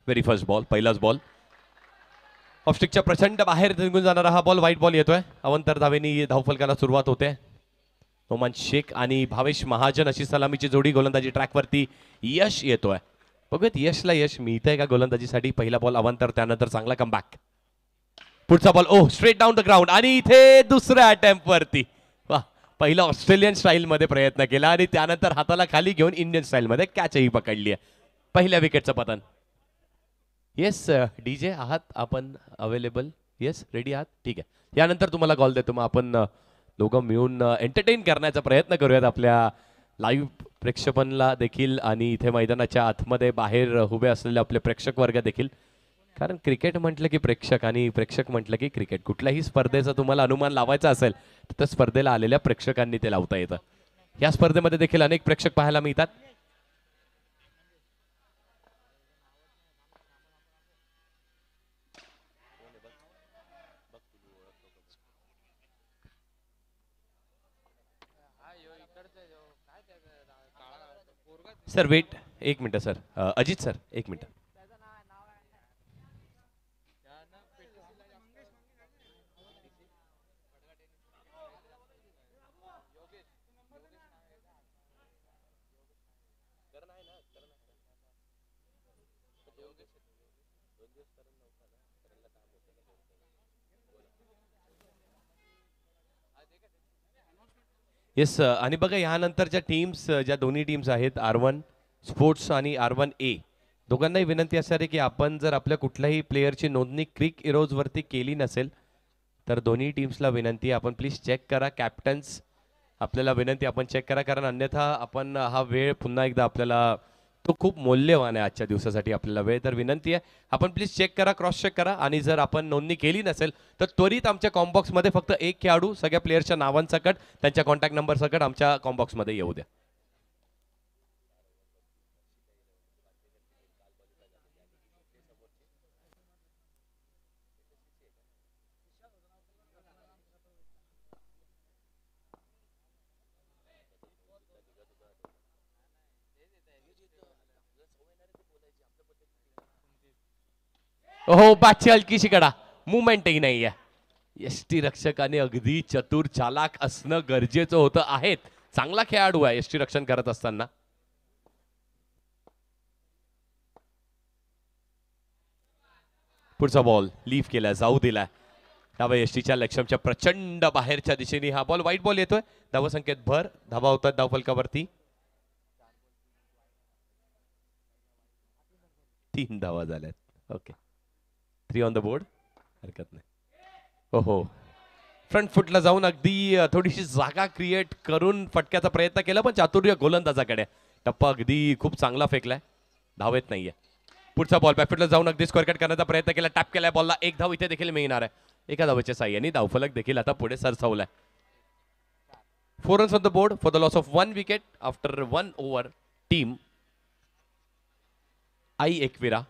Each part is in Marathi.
व्हेरी फर्स्ट बॉल, पहिलाच बॉल. ऑफस्टिकच्या प्रचंड बाहेर निघून जाणारा हा बॉल, व्हाईट बॉल येतोय. अवंतर धावेनी धावफलकाला सुरुवात होते. नोमान शेख आणि भावेश महाजन अशी सलामीची जोडी. गोलंदाजी ट्रॅकवरती यश येतोय. बघूयात यशला यश मिळतंय का गोलंदाजीसाठी. पहिला बॉल अवंतर, त्यानंतर चांगला कमबॅक. पुढचा ball oh straight down the ground आणि इथे दुसऱ्या अटेम्प्ट वरती वा, पहिला ऑस्ट्रेलियन स्टाईल मध्ये प्रयत्न केला आणि त्यानंतर हाताला खाली घेऊन इंडियन स्टाईल मध्ये कॅचही पकडली आहे. पहिल्या विकेटचं पतन. येस डीजे आहात आपण अवेलेबल? येस रेडी आहात? ठीक आहे, यानंतर तुम्हाला कॉल देतो. मग आपण दोघं मिळून एंटरटेन करण्याचा प्रयत्न करूयात आपल्या लाईव्ह प्रेक्षकांना देखील आणि इथे मैदानाच्या आतमध्ये बाहेर उभे असलेले आपले प्रेक्षक वर्ग देखील. कारण क्रिकेट म्हटलं की प्रेक्षक आणि प्रेक्षक म्हटलं की क्रिकेट. कुठल्याही स्पर्धेचा तुम्हाला अनुमान लावायचा असेल तर स्पर्धेला आलेल्या प्रेक्षकांनी ते लावता येतं. या स्पर्धेमध्ये देखील अनेक प्रेक्षक पाहायला मिळतात. सर वेट एक मिनटं सर. अजित सर एक मिनटं. येस आणि बघा यानंतरच्या टीम्स ज्या दोन्ही टीम्स आहेत R1 स्पोर्ट्स आणि R1A दोघांनाही विनंती असणार आहे की आपण जर आपल्या कुठल्याही प्लेयरची नोंदणी क्रिक इरोज वरती केली नसेल तर दोन्ही टीम्सला विनंती आपण प्लीज चेक करा. कॅप्टन्स आपल्याला विनंती आपण चेक करा, कारण अन्यथा आपण हा वेळ पुन्हा एकदा आपल्याला तो खूप मौल्यवान आहे आजच्या दिवसासाठी आपल्याला वेळ. तर विनंती आहे आपण प्लीज चेक करा, क्रॉस चेक करा आणि जर आपण नोंदणी केली नसेल तर त्वरित आमच्या कॉम्बॉक्समध्ये फक्त एक खेळाडू सगळ्या प्लेयरच्या नावांसकट त्यांच्या कॉन्टॅक्ट नंबर सकट आमच्या कॉम्बॉक्समध्ये येऊ द्या. हो बादची हलकीशी कडा, मुवमेंटही नाही आहे. यष्टी रक्षकाने अगदी चतुर चालाक असणं गरजेचं होतं. आहेत चांगला खेळाडू आहे यष्टी रक्षण करत असताना. पुढचा बॉल लीफ केला, जाऊ दिलाय. डाव्या यष्टीच्या लक्ष्यमच्या प्रचंड बाहेरच्या दिशेने हा बॉल, व्हाईट बॉल येतोय. धावसंख्येत भर, धावा होतात धावफलकावरती. 3 धावा झाल्यात. ओके 3 ऑन द बोर्ड, हरकत नाही. हो फ्रंट फुटला जाऊन अगदी थोडीशी जागा क्रिएट करून फटक्याचा प्रयत्न केला पण चातुर्य गोलंदाजाकडे. टप्पा अगदी खूप चांगला फेकलाय, धावेत नाहीये. पुढचा बॉल बॅकफुटला जाऊन अगदी स्कोअर कट करण्याचा प्रयत्न केला, टॅप केलाय बॉलला. एक धाव इथे देखील मिळणार आहे. एका धावेच्या साह्याने धावफलक देखील आता पुढे सरसावलाय. 4 runs on the board for the loss of 1 wicket after 1 over. Team Aai Ekvira.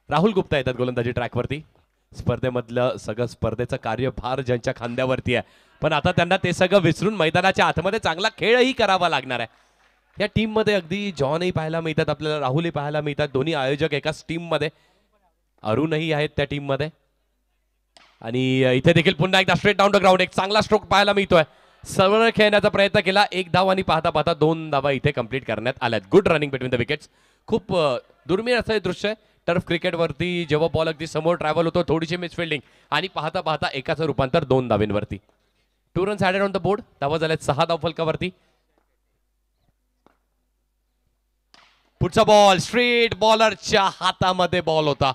Rahul Gupta येतात गोलंदाजी ट्रॅकवरती. स्पर्धेमधलं सगळं स्पर्धेचं कार्यभार ज्यांच्या खांद्यावरती आहे, पण आता त्यांना ते सगळं विसरून मैदानाच्या आतमध्ये चांगला खेळही करावा लागणार आहे. या टीम मध्ये अगदी जॉनही पाहायला मिळतात आपल्याला, राहुलही पाहायला मिळतात. दोन्ही आयोजक एकाच टीम मध्ये, अरुणही आहेत त्या टीम मध्ये. आणि इथे देखील पुन्हा एकदा स्ट्रेट डाऊन द ग्राउंड एक चांगला स्ट्रोक पाहायला मिळतोय. सरळ खेळण्याचा प्रयत्न केला, 1 धाव आणि पाहता पाहता 2 धावा इथे कंप्लीट करण्यात आल्यात. Good running between the wickets. खूप दुर्मिळ असं हे दृश्य आहे टर्फ क्रिकेटवरती, जेव्हा बॉल अगदी समोर ट्रॅव्हल होतो, थोडीशी मिसफिल्डिंग आणि पाहता पाहता एकाचं रूपांतर 2 धावेंवरती. 2 runs added on the board. धावा झाल्यात 6 धावफलकावरती. पुढचा बॉल स्ट्रेट बॉलरच्या हातामध्ये बॉल होता.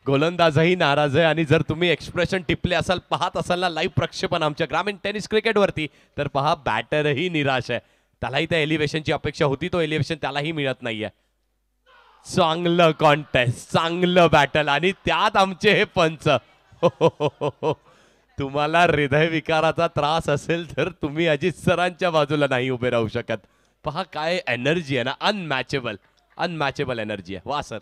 गोलंदाजही नाराज आहे आणि जर तुम्ही एक्सप्रेशन टिपले असाल, पाहत असाल ना लाईव्ह प्रक्षेपण आमच्या ग्रामीण टेनिस क्रिकेटवरती, तर पहा बॅटरही निराश आहे. त्यालाही त्या एलिव्हेशनची अपेक्षा होती, तो एलिव्हेशन त्यालाही मिळत नाहीये. चांगलं कॉन्टेस्ट, चांगलं बॅटल आणि त्यात आमचे हे पंच. तुम्हाला हृदयविकाराचा त्रास असेल तर तुम्ही अजित सरांच्या बाजूला नाही उभे राहू शकत. पहा काय एनर्जी आहे ना, अनमॅचेबल अनमॅचेबल एनर्जी आहे. वा सर,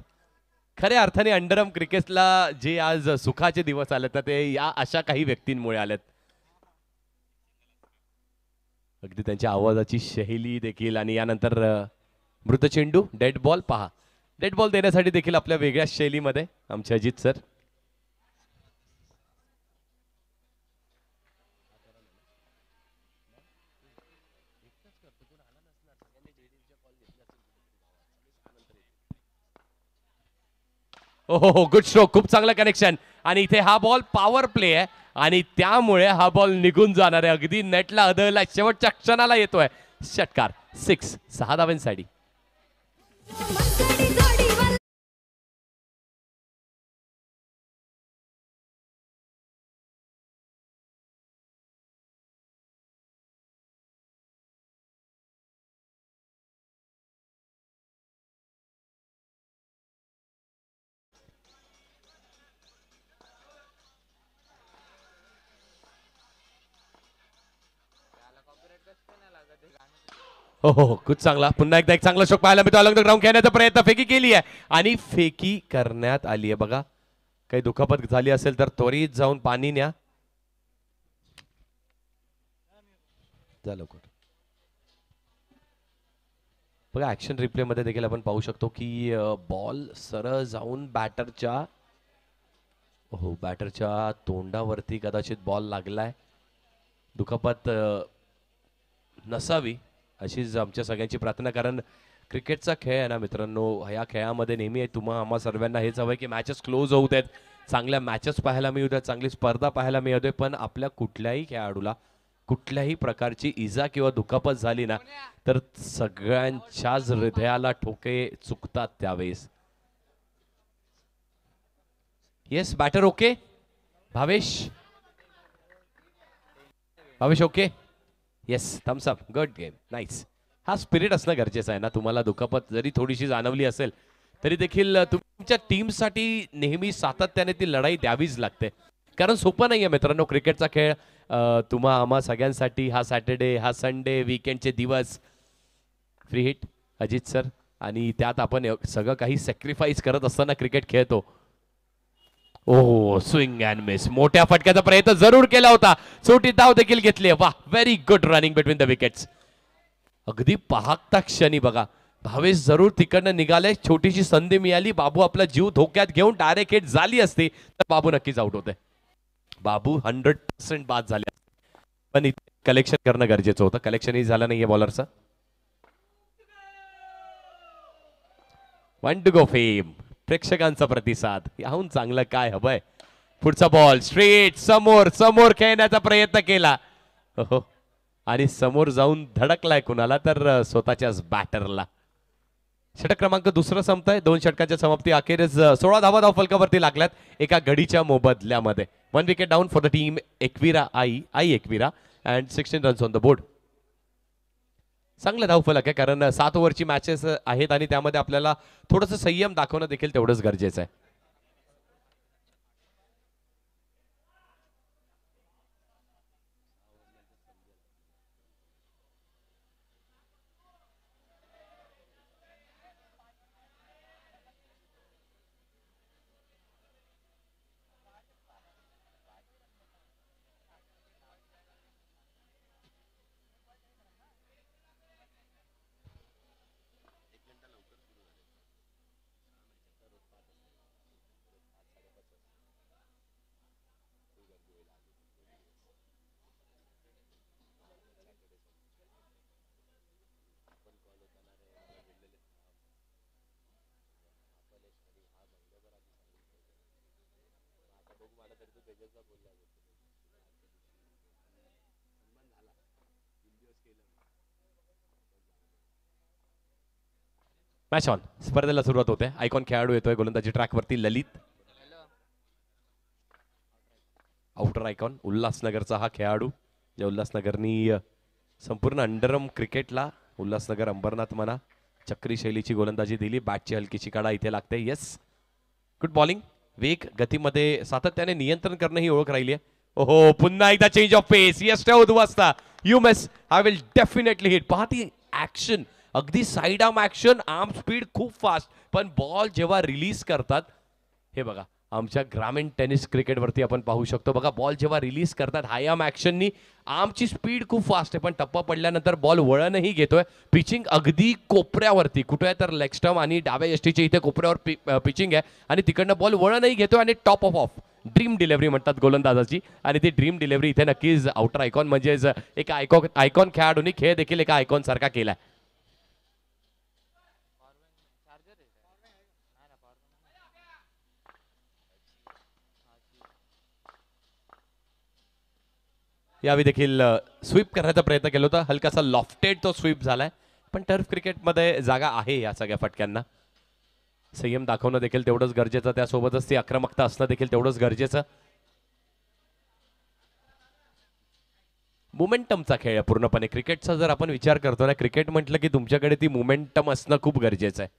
खऱ्या अर्थाने अंडरआर्म क्रिकेटला जे आज सुखाचे दिवस आले तर ते या अशा काही व्यक्तींमुळे आलेत. अगदी त्यांच्या आवाजाची शैली देखील. आणि यानंतर मृत चेंडू डेड बॉल. पहा डेड बॉल देण्यासाठी देखील आपल्या वेगळ्या शैलीमध्ये आमचे अजित सर. हो, गुड स्ट्रोक, खूप चांगलं कनेक्शन. आणि इथे हा बॉल पॉवर प्ले आहे आणि त्यामुळे हा बॉल निघून जाणार आहे. अगदी नेटला अदळला, शेवटच्या क्षणाला येतोय षटकार. 6 धावांसाठी. हो, खूप चांगला. पुन्हा एकदा एक चांगला शॉट पाहायला मिळतो. अलॉंग द ग्राउंड खेळण्याचा प्रयत्न, फेकी केली आहे आणि फेकी करण्यात आली आहे. बघा, काही दुखापत झाली असेल तर त्वरित जाऊन पाणी न्या. लवकर. बघा ऍक्शन रिप्ले मध्ये देखील आपण पाहू शकतो की बॉल सरळ जाऊन बॅटरच्या तोंडावरती कदाचित बॉल लागलाय. दुखापत नसावी अशीच आमच्या सगळ्यांची प्रार्थना, कारण क्रिकेटचा खेळ आहे ना मित्रांनो. ह्या खेळामध्ये नेहमी आम्हा सर्वांना हेच हवंय की मॅचेस क्लोज होऊ देत, चांगल्या मॅचेस पाहायला मिळू द्या, चांगली स्पर्धा पाहायला मिळू दे. पण आपल्या कुठल्याही खेळाडूला कुठल्याही प्रकारची इजा किंवा दुखापत झाली ना तर सगळ्यांच्याच हृदयाला ठोके चुकतात त्यावेळेस. Yes batter okay. Bhavesh okay. Yes, thumbs up, good game, nice. हा स्पिरिट असणं गरजेचं आहे ना. तुम्हाला दुखापत जरी थोडीशी जाणवली असेल तरी देखील तुमच्या टीमसाठी नेहमी सातत्याने ती लढाई द्यावीच लागते, कारण सोपं नाही आहे मित्रांनो क्रिकेटचा खेळ. आम्हा सगळ्यांसाठी हा सॅटर्डे, हा संडे, वीकेंडचे दिवस. फ्री हिट अजित सर, आणि त्यात आपण सगळं काही सॅक्रिफाईस करत असताना क्रिकेट खेळतो. Swing and miss. मोठ्या फटक्याचा प्रयत्न जरूर केला होता, छोटी धाव देखील घेतली. वाह, very good running between the wickets. अगदी पाहता क्षणी बघा, भावेश जरूर तिकडनं निघाले, छोटीशी संधी मिळाली. बाबू आपला जीव धोक्यात घेऊन डायरेक्ट हिट झाली असती तर बाबू नक्कीच आउट होते. बाबू 100% बाद झाले, पण इथे कलेक्शन करणं गरजेचं होतं. कलेक्शनही झालं नाहीये बॉलरचं. 1 टू गो फेम. प्रेक्षकांचा प्रतिसाद याहून चांगलं काय हवंय. पुढचा बॉल स्ट्रेट समोर खेळण्याचा प्रयत्न केला. हो, आणि समोर जाऊन धडकलाय कुणाला तर स्वतःच्याच बॅटरला. षटक क्रमांक दुसरं संपतंय. 2 षटकांच्या समाप्ती अखेरीस 16 धावा फलकावरती लागल्यात एका घडीच्या मोबदल्यामध्ये. 1 wicket down for the team Ekvira I Ekvira and 16 runs on the board. चांगलं धावफलक आहे, कारण 7 ओव्हरची मॅचेस आहेत आणि त्यामध्ये आपल्याला थोडंसं संयम दाखवणं देखील तेवढंच गरजेचं आहे. Match on. स्पर्धेला सुरुवात होते. आयकॉन खेळाडू येतोय गोलंदाजी ट्रॅकवरती. ललित आउटर आयकॉन उल्हासनगरचा हा खेळाडू, ज्या उल्हासनगरनी संपूर्ण अंडरम क्रिकेटला उल्हासनगर अंबरनाथ म्हणा चक्री शैलीची गोलंदाजी दिली. बॅटची हलकीची काढा इथे लागते. Yes, good bowling. वेग गतीमध्ये सातत्याने नियंत्रण करणं ही ओळख राहिली आहे. ओहो, पुन्हा एकदा चेंज ऑफ पेस. यस ठेव उद्ध्वस्त. You miss, I will definitely hit. पहा ती ऍक्शन, अगदी side arm action, arm speed खूप फास्ट, पण बॉल जेव्हा रिलीज करतात, हे बघा आमच्या ग्रामीण टेनिस क्रिकेटवरती आपण पाहू शकतो. बघा बॉल जेव्हा रिलीज करतात हाय आर्म ऍक्शननी, आर्मची स्पीड खूप फास्ट आहे, पण टप्पा पडल्यानंतर बॉल वळणही घेतोय. पिचिंग अगदी कोपऱ्यावरती, कुठे तर लेग स्टंप आणि डाव्या यष्टीच्या इथे कोपऱ्यावर पिचिंग आहे आणि तिकडनं बॉल वळणही घेतोय आणि top of of dream delivery म्हणतात गोलंदाजाची. आणि ती ड्रीम डिलिव्हरी इथे नक्कीच आउटर आयकॉन म्हणजेच एका आयकॉन खेळाडूंनी खेळ देखील एका आयकॉन सारखा केलाय. यावेळी देखील स्वीप करण्याचा प्रयत्न केला होता. हलकासा लॉफ्टेड तो स्वीप झालाय, पण टर्फ क्रिकेटमध्ये जागा आहे या सगळ्या फटक्यांना. संयम दाखवणं देखील तेवढंच गरजेचं, त्यासोबतच ती आक्रमकता असणं देखील तेवढंच गरजेचं. मोमेंटमचा खेळ आहे पूर्णपणे क्रिकेटचा. जर आपण विचार करतो ना, क्रिकेट म्हटलं की तुमच्याकडे ती मोमेंटम असणं खूप गरजेचं आहे.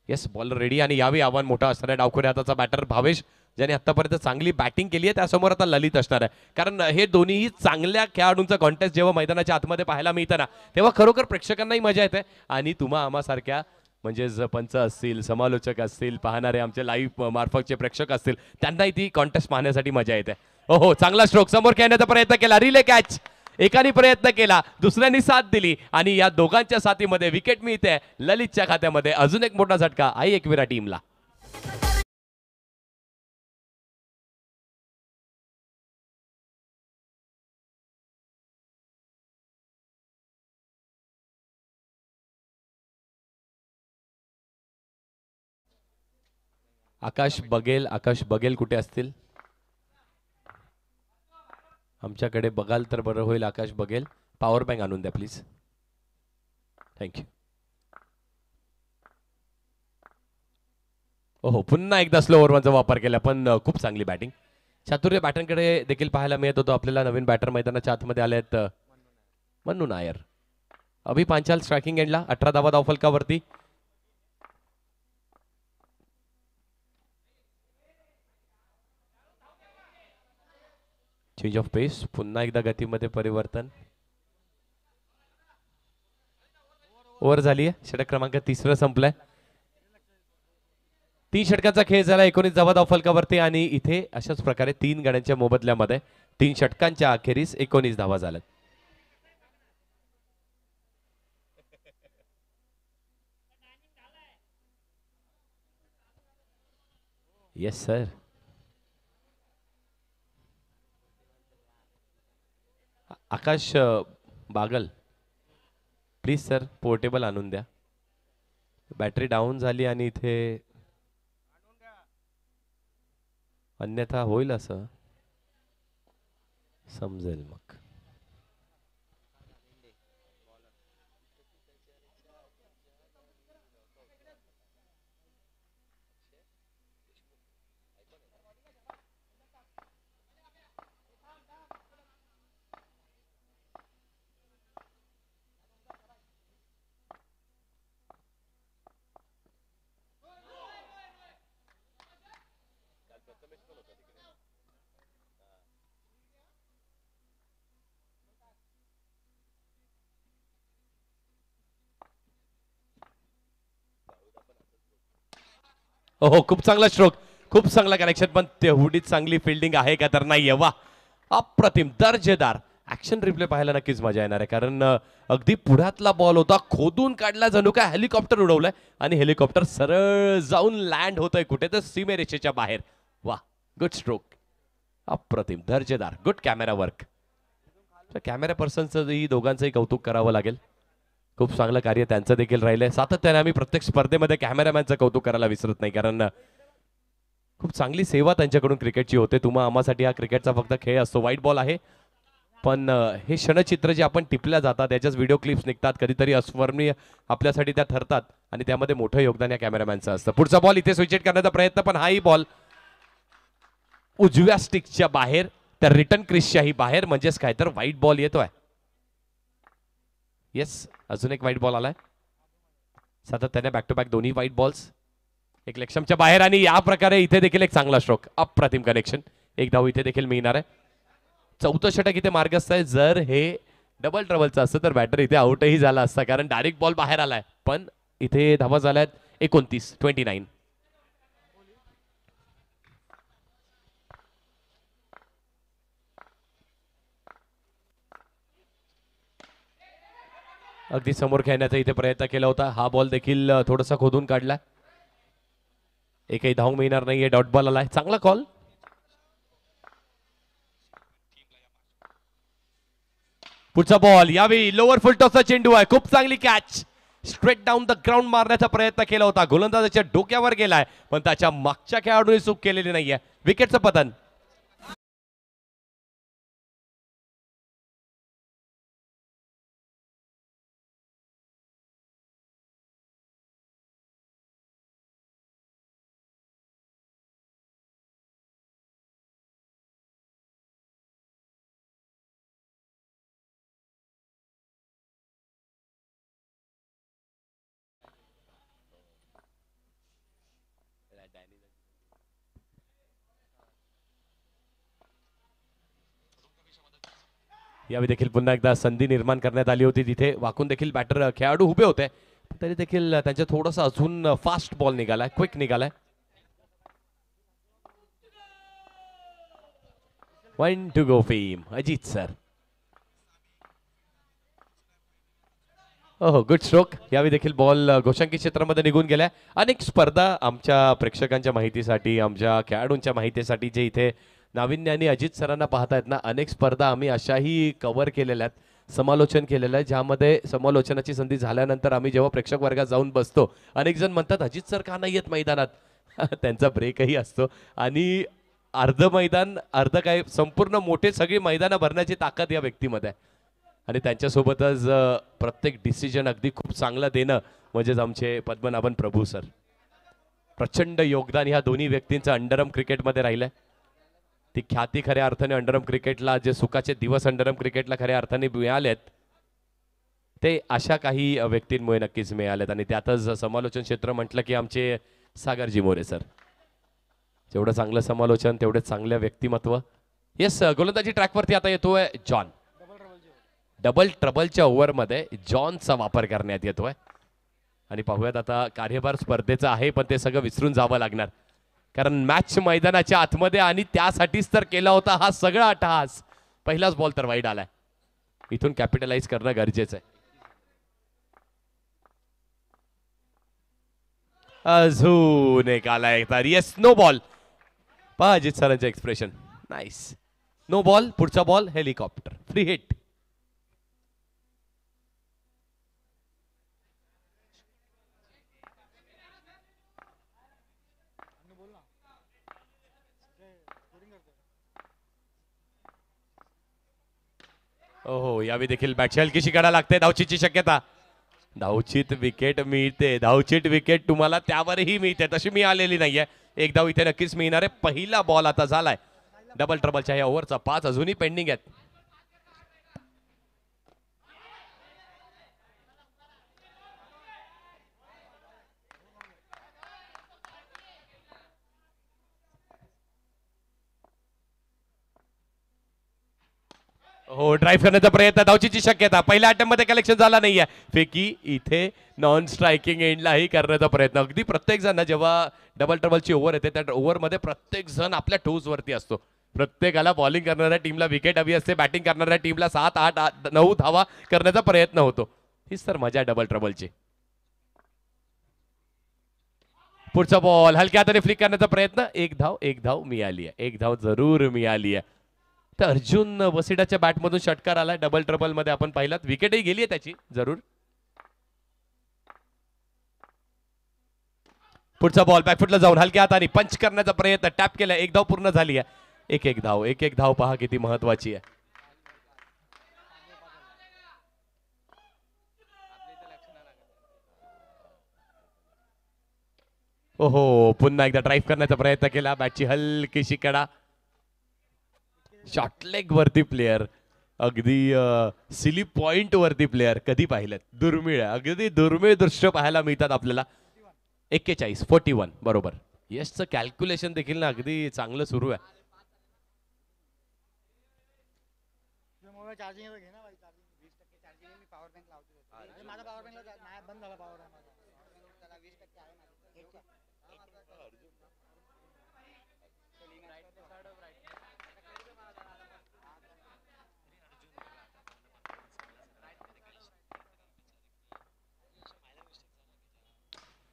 येस, बॉल रेडी आणि यावेळी आव्हान मोठा असणार आहे. डावखुऱ्या हाताचा बॅटर भावेश, ज्याने आतापर्यंत चांगली बॅटिंग केली आहे, त्यासमोर आता ललित असणार आहे. कारण हे दोन्ही चांगल्या खेळाडूंचा कॉन्टेस्ट जेव्हा मैदानाच्या आतमध्ये पाहायला मिळतं ना, तेव्हा खरोखर प्रेक्षकांनाही मजा येते. आणि तुम्हा आम्हासारख्या म्हणजे पंच असतील, समालोचक असतील, पाहणारे आमचे लाईव्ह मार्फतचे प्रेक्षक असतील, त्यांनाही ती कॉन्टेस्ट पाहण्यासाठी मजा येते. हो, चांगला स्ट्रोक समोर खेळण्याचा प्रयत्न केला. रिले कॅच, एकाने प्रयत्न केला, दुसऱ्यांनी साथ दिली आणि या दोघांच्या साथीमध्ये विकेट मिळते. ललितच्या खात्यामध्ये अजून एक मोठा झटका आई एकविरा टीमला. आकाश बघेल कुठे असतील? आमच्याकडे बघाल तर बरं होईल. आकाश बघेल, पॉवर बँक आणून द्या प्लीज. थँक्यू. ओहो, पुन्हा एकदा स्लो ओव्हरचा वापर केला, पण खूप चांगली बॅटिंग. चातुर्य बॅटरकडे देखील पाहायला मिळत होतो आपल्याला. नवीन बॅटर मैदानाच्या आतमध्ये आले आहेत मन्नू नायर. अभि पांचाल स्ट्रायकिंग एंडला 18 धावा धावफलकावरती. चेंज ऑफ पेस, पुन्हा एकदा गतीमध्ये परिवर्तन. ओव्हर झाली आहे. षटक क्रमांक 3 संपलाय. 3 षटकांचा खेळ झाला. 19 धावा धावफलकावरती आणि इथे अशाच प्रकारे 3 गड्यांच्या मोबदल्यामध्ये 3 षटकांच्या अखेरीस 19 धावा झाल्यात. Yes sir. Akash Bagal please sir, portable आणून द्या. बॅटरी डाऊन झाली आणि इथे अन्यथा होईल असं समजेल मग. हो, खूप चांगला स्ट्रोक, खूप चांगला कनेक्शन, पण तेवढीच चांगली फिल्डिंग आहे का तर नाहीये. वा, अप्रतिम, दर्जेदार. ऍक्शन रिप्ले पाहायला नक्कीच मजा येणार आहे, कारण अगदी पुढ्यातला बॉल होता, खोदून काढला, जणू काय हेलिकॉप्टर उडवलाय आणि हेलिकॉप्टर सरळ जाऊन लँड होतंय कुठे तर सीमेरेषेच्या बाहेर. वा, गुड स्ट्रोक, अप्रतिम, दर्जेदार, गुड कॅमेरा वर्क. कॅमेरा पर्सनचं ही दोघांचंही कौतुक करावं लागेल. खूप चांगलं कार्य त्यांचं देखील राहिलंय. सातत्याने आम्ही प्रत्येक स्पर्धेमध्ये कॅमेरामॅनचं कौतुक करायला विसरत नाही, कारण खूप चांगली सेवा त्यांच्याकडून क्रिकेटची होते. तुम्हा आम्हासाठी हा क्रिकेटचा फक्त खेळ असतो. व्हाईट बॉल आहे, पण हे क्षणचित्र जे आपण टिपल्या जातात त्याच्याच व्हिडिओ क्लिप्स निघतात, कधीतरी अस्मरणीय आपल्यासाठी त्या ठरतात आणि त्यामध्ये मोठं योगदान या कॅमेरामॅनचं असतं. पुढचा बॉल इथे स्विच करण्याचा प्रयत्न, पण हाही बॉल उजव्या स्टिकच्या बाहेर, त्या रिटर्न क्रिसच्याही बाहेर, म्हणजेच काय तर व्हाईट बॉल येतोय. येस, अजून एक व्हाईट बॉल आलाय. सातत्याने बॅक टू बॅक दोन्ही व्हाईट बॉल्स एक लेक्शमच्या बाहेर, आणि या प्रकारे इथे देखील एक चांगला स्ट्रोक, अप्रतिम कनेक्शन. एक धाव इथे देखील मिळणार आहे. चौथं षटक इथे मार्गस्थ आहे. जर हे डबल ट्रबलचं असतं तर बॅटर इथे आउटही झाला असता, कारण डायरेक्ट बॉल बाहेर आलाय. पण इथे धावा झाल्यात 29. अगदी समोर खेळण्याचा इथे प्रयत्न केला होता. हा बॉल देखील थोडासा खोदून काढला. एकही धाव मिळणार नाहीये. डॉट बॉल आलाय. चांगला कॉल. पुढचा बॉल यावेळी लोअर फुल टॉसचा चेंडू आहे. खूप चांगली catch. Straight down the ground मारण्याचा प्रयत्न केला होता. गोलंदाजाच्या डोक्यावर गेलाय, पण त्याच्या मागच्या खेळाडूने चूक केलेली नाहीये. विकेटचं पतन. यावेळी देखील पुन्हा एकदा संधी निर्माण करण्यात आली होती. तिथे वाकून देखील बॅटर खेळाडू उभे होते, तरी देखील त्यांच्या थोडासा अजून फास्ट बॉल निघालाय, क्विक निघालाय. 1 to go fame. Ajit sir. हो, गुड स्ट्रोक. यावेळी देखील बॉल घोषांकी क्षेत्रामध्ये निघून गेलाय. अनेक स्पर्धा आमच्या प्रेक्षकांच्या माहितीसाठी, आमच्या खेळाडूंच्या माहितीसाठी जे इथे नाविन्याने अजित सरांना पाहतायत ना, अनेक स्पर्धा आम्ही अशाही कव्हर केलेल्या आहेत, समालोचन केलेलं आहे, ज्यामध्ये समालोचनाची संधी झाल्यानंतर आम्ही जेव्हा प्रेक्षक वर्गात जाऊन बसतो, अनेक जण म्हणतात अजित सर का नाही येत मैदानात. त्यांचा ब्रेकही असतो आणि अर्ध मैदान, अर्ध काय, संपूर्ण मोठे सगळी मैदानं भरण्याची ताकद या व्यक्तीमध्ये आहे. आणि त्यांच्यासोबतच प्रत्येक डिसिजन अगदी खूप चांगलं देणं म्हणजेच आमचे पद्मनाभन प्रभू सर. प्रचंड योगदान ह्या दोन्ही व्यक्तींचं अंडरआर्म क्रिकेटमध्ये राहिलंय. ती ख्याती खऱ्या अर्थाने अंडरआर्म क्रिकेटला, जे सुखाचे दिवस अंडरआर्म क्रिकेटला खऱ्या अर्थाने मिळालेत, ते अशा काही व्यक्तींमुळे नक्कीच मिळालेत. आणि त्यातच समालोचन क्षेत्र म्हटलं की आमचे सागरजी मोरे सर. जेवढं चांगलं समालोचन तेवढेच चांगलं व्यक्तिमत्व. येस, गोलंदाजी ट्रॅकवरती आता येतोय जॉन. डबल ट्रबलच्या ओव्हरमध्ये जॉनचा वापर करण्यात येतोय. आणि पाहूयात आता, कार्यभार स्पर्धेचा आहे पण ते सगळं विसरून जावं लागणार, कारण मॅच मैदानाच्या आतमध्ये, आणि त्यासाठीच तर केला होता हा सगळा अट्टहास. पहिलाच बॉल तर वाईड आलाय. इथून कॅपिटलाइज करणं गरजेचं आहे. अजून एक आलाय तर येस, नो बॉल. पहा अजित सरांचं एक्सप्रेशन, नाईस. No ball. पुढचा बॉल हेलिकॉप्टर, फ्री हिट. ओहो, यावेळी देखील बॅटची हलकीशी काढा लागते. धावचीची शक्यता. धावचीत विकेट मिळते. धावचीत विकेट तुम्हाला त्यावरही मिळते, तशी मी आलेली नाहीये. एक धाव इथे नक्कीच मिळणार आहे. पहिला बॉल आता झालाय. डबल ट्रबलच्या या ओव्हरचा 5 अजूनही पेंडिंग आहेत. हो, ड्राईव्ह करण्याचा प्रयत्न, धावचीची शक्यता. पहिल्या अटेम्प्ट मध्ये कलेक्शन झाला नाहीये. फेकी इथे नॉन स्ट्रायकिंग एंडलाही करण्याचा प्रयत्न. अगदी प्रत्येक जण जेव्हा डबल ट्रबलची ओव्हर येते त्या ओव्हरमध्ये प्रत्येक जण आपल्या टोज वरती असतो. प्रत्येकाला बॉलिंग करणाऱ्या टीमला विकेट हवी असते, बॅटिंग करणाऱ्या टीमला 7, 8, 9 धावा करण्याचा प्रयत्न होतो. हीच तर मजा डबल ट्रबलची. पुढचा बॉल हलक्या हाताने फ्लिक करण्याचा प्रयत्न. एक धाव मिळाली आहे. एक धाव जरूर मिळाली आहे. तर अर्जुन वसिडाच्या बॅटमधून षटकार आलाय. डबल ट्रबल मध्ये आपण पाहिलात, विकेटही गेली आहे त्याची जरूर. पुढचा बॉल बॅकफुटला जाऊन हलक्या हाताने पंच करण्याचा प्रयत्न. टॅप केला. एक धाव पूर्ण झाली आहे. एक धाव पहा किती महत्वाची आहे. ओहो, पुन्हा एकदा ड्राईव्ह करण्याचा प्रयत्न केला, बॅटची हलकीशी कडा. शॉर्ट लेग वरती प्लेयर, अगदी सिली पॉइंट वरती प्लेयर कधी पाहिलं, दुर्मिळ, अगदी दुर्मिळ दृश्य पाहायला मिळतात आपल्याला. 41 बरोबर. यशचं कॅल्क्युलेशन देखील ना अगदी चांगलं सुरू आहे.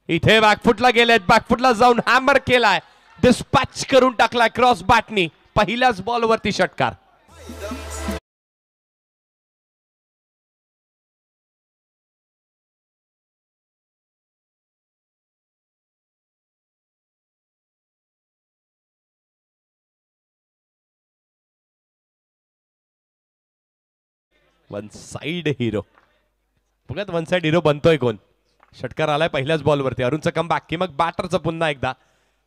इथे बॅकफुटला गेलेत, बॅकफुटला जाऊन हॅमर केलाय, डिस्पॅच करून टाकलाय क्रॉस बॅटनी. पहिल्याच बॉलवरती षटकार. वन साइड हिरो, बघत वन साइड हिरो बनतोय कोण. षटकार आलाय पहिल्याच बॉलवरती. अरुणचं कम बॅक की मग बॅटरचं पुन्हा एकदा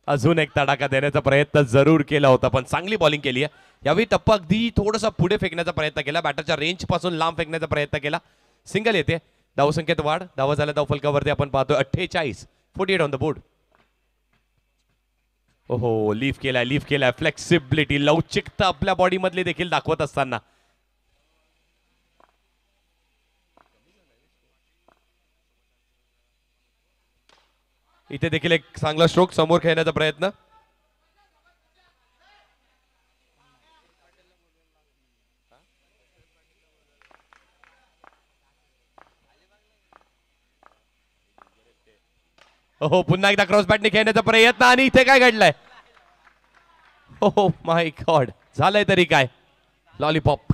अजून एक तडाखा देण्याचा प्रयत्न जरूर केला होता, पण चांगली बॉलिंग केली आहे यावेळी. टप्पा अगदी थोडासा पुढे फेकण्याचा प्रयत्न केला, बॅटरच्या रेंज पासून लांब फेकण्याचा प्रयत्न केला. सिंगल येते. धावसंख्येत वाढ, धावा झाल्या धावफलकावरती आपण पाहतोय 48 ऑन द बोर्ड. ओहो, लीफ केलाय. फ्लेक्सिबिलिटी, लवचिकता आपल्या बॉडी मधली देखील दाखवत असताना इथे देखील एक चांगला स्ट्रोक समोर खेळण्याचा प्रयत्न. हो, पुन्हा एकदा क्रॉस बॅटने खेळण्याचा प्रयत्न, आणि इथे काय घडलंय. हो माय गॉड, झालंय तरी काय. लॉलीपॉप.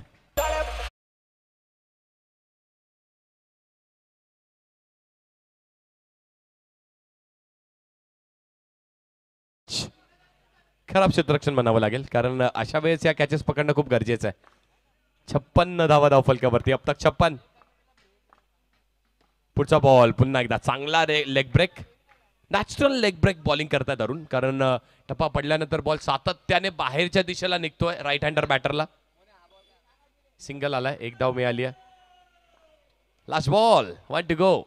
खराब क्षेत्ररक्षण म्हणावं लागेल, कारण अशा वेळेस या कॅचेस पकडणं खूप गरजेचं आहे. 56 धावा धावफलकावरती, अब तक 56. पुढचा बॉल पुन्हा एकदा चांगला leg break, natural leg break bowling करतात अरुण, कारण टप्पा पडल्यानंतर बॉल सातत्याने बाहेरच्या दिशेला निघतोय राईट हँडर बॅटरला. सिंगल आलाय, एक धाव मिळाली आहे. Last ball, 1 two go.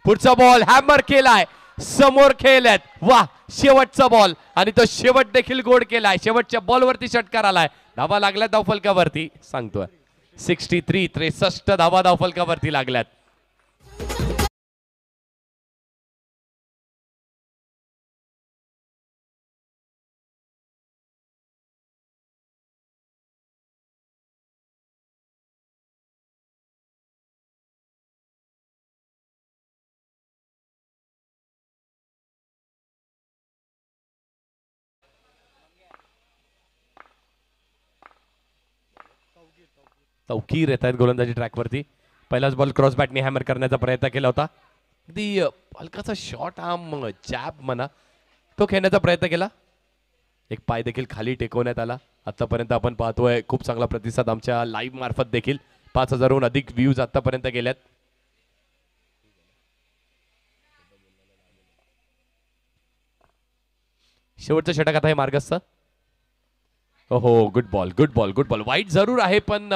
पुढचा बॉल हॅमर केलाय, समोर खेळल्यात. वा, शेवटचा बॉल, आणि तो शेवट देखील गोड केलाय. शेवटच्या बॉलवरती षटकार आलाय, धावा लागल्यात धावफलकावरती. सांगतोय 63 धावा धावफलकावरती लागल्यात. तवकीर येत आहेत गोलंदाजी ट्रॅकवरती. पहिलाच बॉल क्रॉस बॅटने हॅमर करण्याचा प्रयत्न केला होता. अगदी हलकासा शॉर्ट आर्म जॅब म्हणा, तो खेळण्याचा प्रयत्न केला. एक पाय देखील खाली टेकवण्यात आला. आतापर्यंत आपण पाहतोय खूप चांगला प्रतिसाद आमच्या लाईव्ह मार्फत देखील. 5000हून अधिक व्ह्यूज आतापर्यंत गेल्यात. शेवटचं षटक आता हे मार्गस्थ. हो, गुड बॉल. वाईट जरूर आहे, पण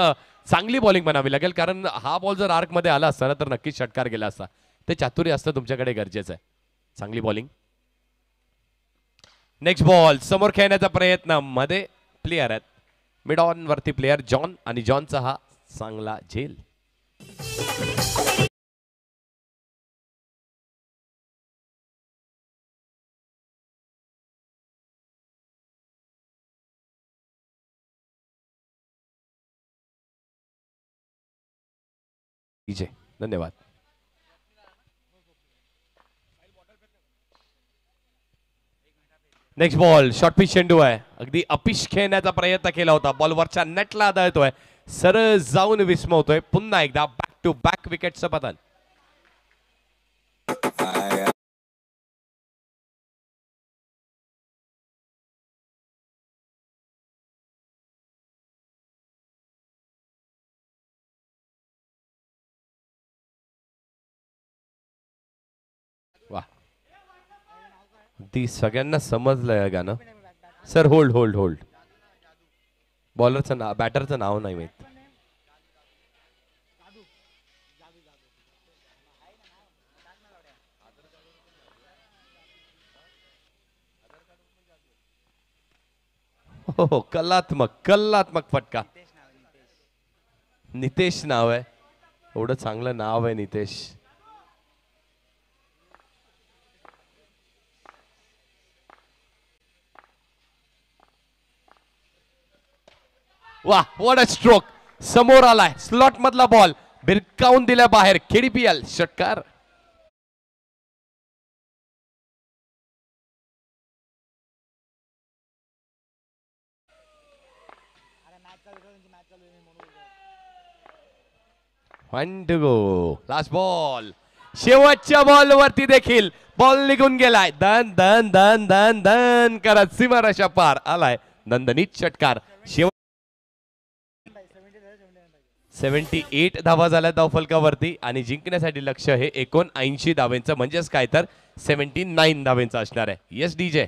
चांगली बॉलिंग म्हणावी लागेल, कारण हा बॉल जर आर्क मध्ये आला असता ना तर नक्कीच षटकार गेला असता. ते चातुर्य असतं तुमच्याकडे गरजेचं आहे. चांगली बॉलिंग. नेक्स्ट बॉल समोर खेळण्याचा प्रयत्न, मध्ये प्लेयर आहेत मिड ऑन वरती प्लेयर जॉन, आणि जॉनचा हा चांगला झेल. धन्यवाद. नेक्स्ट बॉल शॉर्ट पिच चेंडू आहे, अगदी अपिश खेळण्याचा प्रयत्न केला होता, बॉल वरच्या नेटला आदळतोय, सरळ जाऊन विस्मवतोय. पुन्हा एकदा बॅक टू बॅक विकेटचं पतन. वा, ती सगळ्यांना समजलंय गाणं. Sir hold hold hold. बॉलरचं नाव बॅटरचं नाव नाही माहित. हो कलात्मक कलात्मक फटका. नितेश नाव आहे. एवढं चांगलं नाव आहे नितेश. वाह व्हॉट अ स्ट्रोक. समोर आलाय स्लॉट मधला बॉल भिरकावून दिल्या बाहेर. KDPL षटकार. Last ball. शेवटच्या बॉल वरती देखील बॉल निघून गेलाय. दन दन दन दन दन करत सीमारेषा पार आलाय नंदनीत षटकार. शेवट 78 धावा झाल्या धावफलकावरती आणि जिंकण्यासाठी लक्ष्य हे 79 धावेंचं म्हणजेच काय तर 79 धावेंचं असणार आहे. Yes DJ.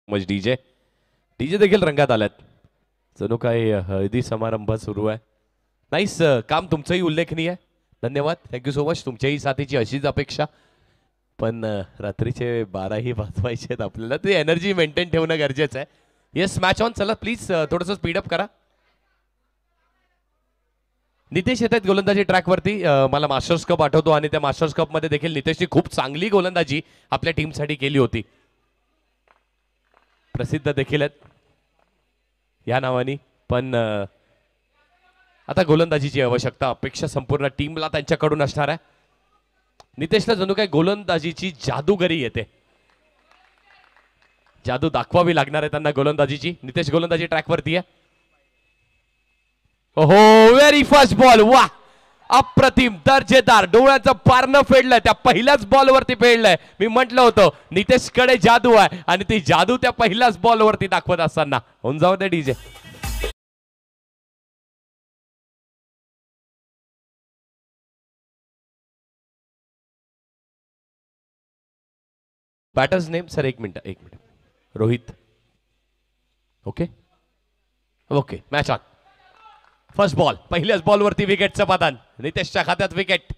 मज DJ देखील रंगात आल्यात. जणू काही हळदी समारंभ सुरू आहे. नाईस. काम तुमचंही उल्लेखनीय आहे. धन्यवाद. Thank you so much. तुमच्याही साथीची अशीच अपेक्षा. पण रात्रीचे 12ही वाजवायचे आहेत आपल्याला. ते एनर्जी मेंटेन ठेवणं गरजेचं आहे. Yes match on. चला प्लीज थोडंसं स्पीडअप करा. नितेश येत आहेत गोलंदाजी ट्रॅकवरती. मला मास्टर्स कप आठवतो आणि त्या मास्टर्स कप मध्ये देखील नितेशची खूप चांगली गोलंदाजी आपल्या टीमसाठी केली होती. प्रसिद्ध देखील आहेत या नावानी. पण आता गोलंदाजीची आवश्यकता अपेक्षा संपूर्ण टीमला त्यांच्याकडून असणार आहे. नितेशला जणू काही गोलंदाजीची जादूगरी येते. जादू दाखवावी लागणार आहे त्यांना गोलंदाजीची. नितेश गोलंदाजी ट्रॅकवरती आहे. हो व्हेरी फर्स्ट बॉल. वा अप्रतिम दर्जेदार. डोळ्याचं पारणं फेडलंय त्या पहिल्याच बॉलवरती फेडलंय. मी म्हटलं होतं नितेशकडे जादू आहे आणि ती जादू त्या पहिल्याच बॉलवरती दाखवत असताना. होऊन जाऊ दे डीजे. Batters name sir. एक minute Rohit. Okay okay match on. First ball. पहिल्याच बॉलवरती विकेटचं पतन. नितेशच्या खात्यात विकेट.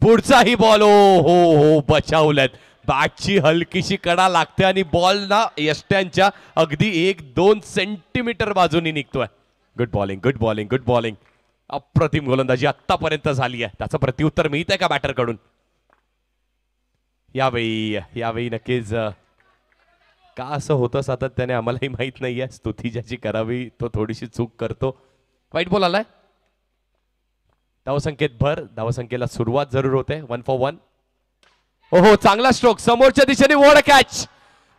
पुढचाही बॉल. ओ हो हो बचावल्यात. बॅटची हलकीशी कडा लागते आणि बॉल ना यष्ट्यांच्या अगदी 1-2 सेंटीमीटर बाजूनी निघतोय. Good bowling good bowling good bowling. अप्रतिम गोलंदाजी आतापर्यंत झाली आहे. त्याचं प्रत्युत्तर मिळत आहे का बॅटर कडून? यावेळी नक्कीच का असं होतं सातत्याने आम्हालाही माहित नाहीये. स्तुती ज्याची करावी तो थोडीशी चूक करतो. वाईट बॉल आलाय. धावसंख्येत भर. धावसंख्येला सुरुवात जरूर होते. 1 for 1. ओहो चांगला स्ट्रोक समोरच्या दिशेने. What a catch.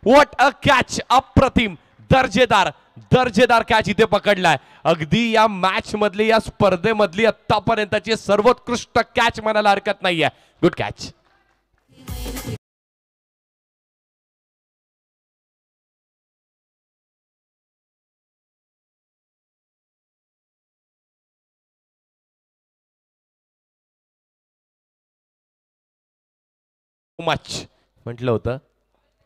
What a catch. अप्रतिम दर्जेदार कॅच इथे पकडलाय. अगदी या मॅच मधली या स्पर्धेमधली आतापर्यंतची सर्वोत्कृष्ट कॅच म्हणायला हरकत नाहीये. Good catch. मच म्हटलं होतं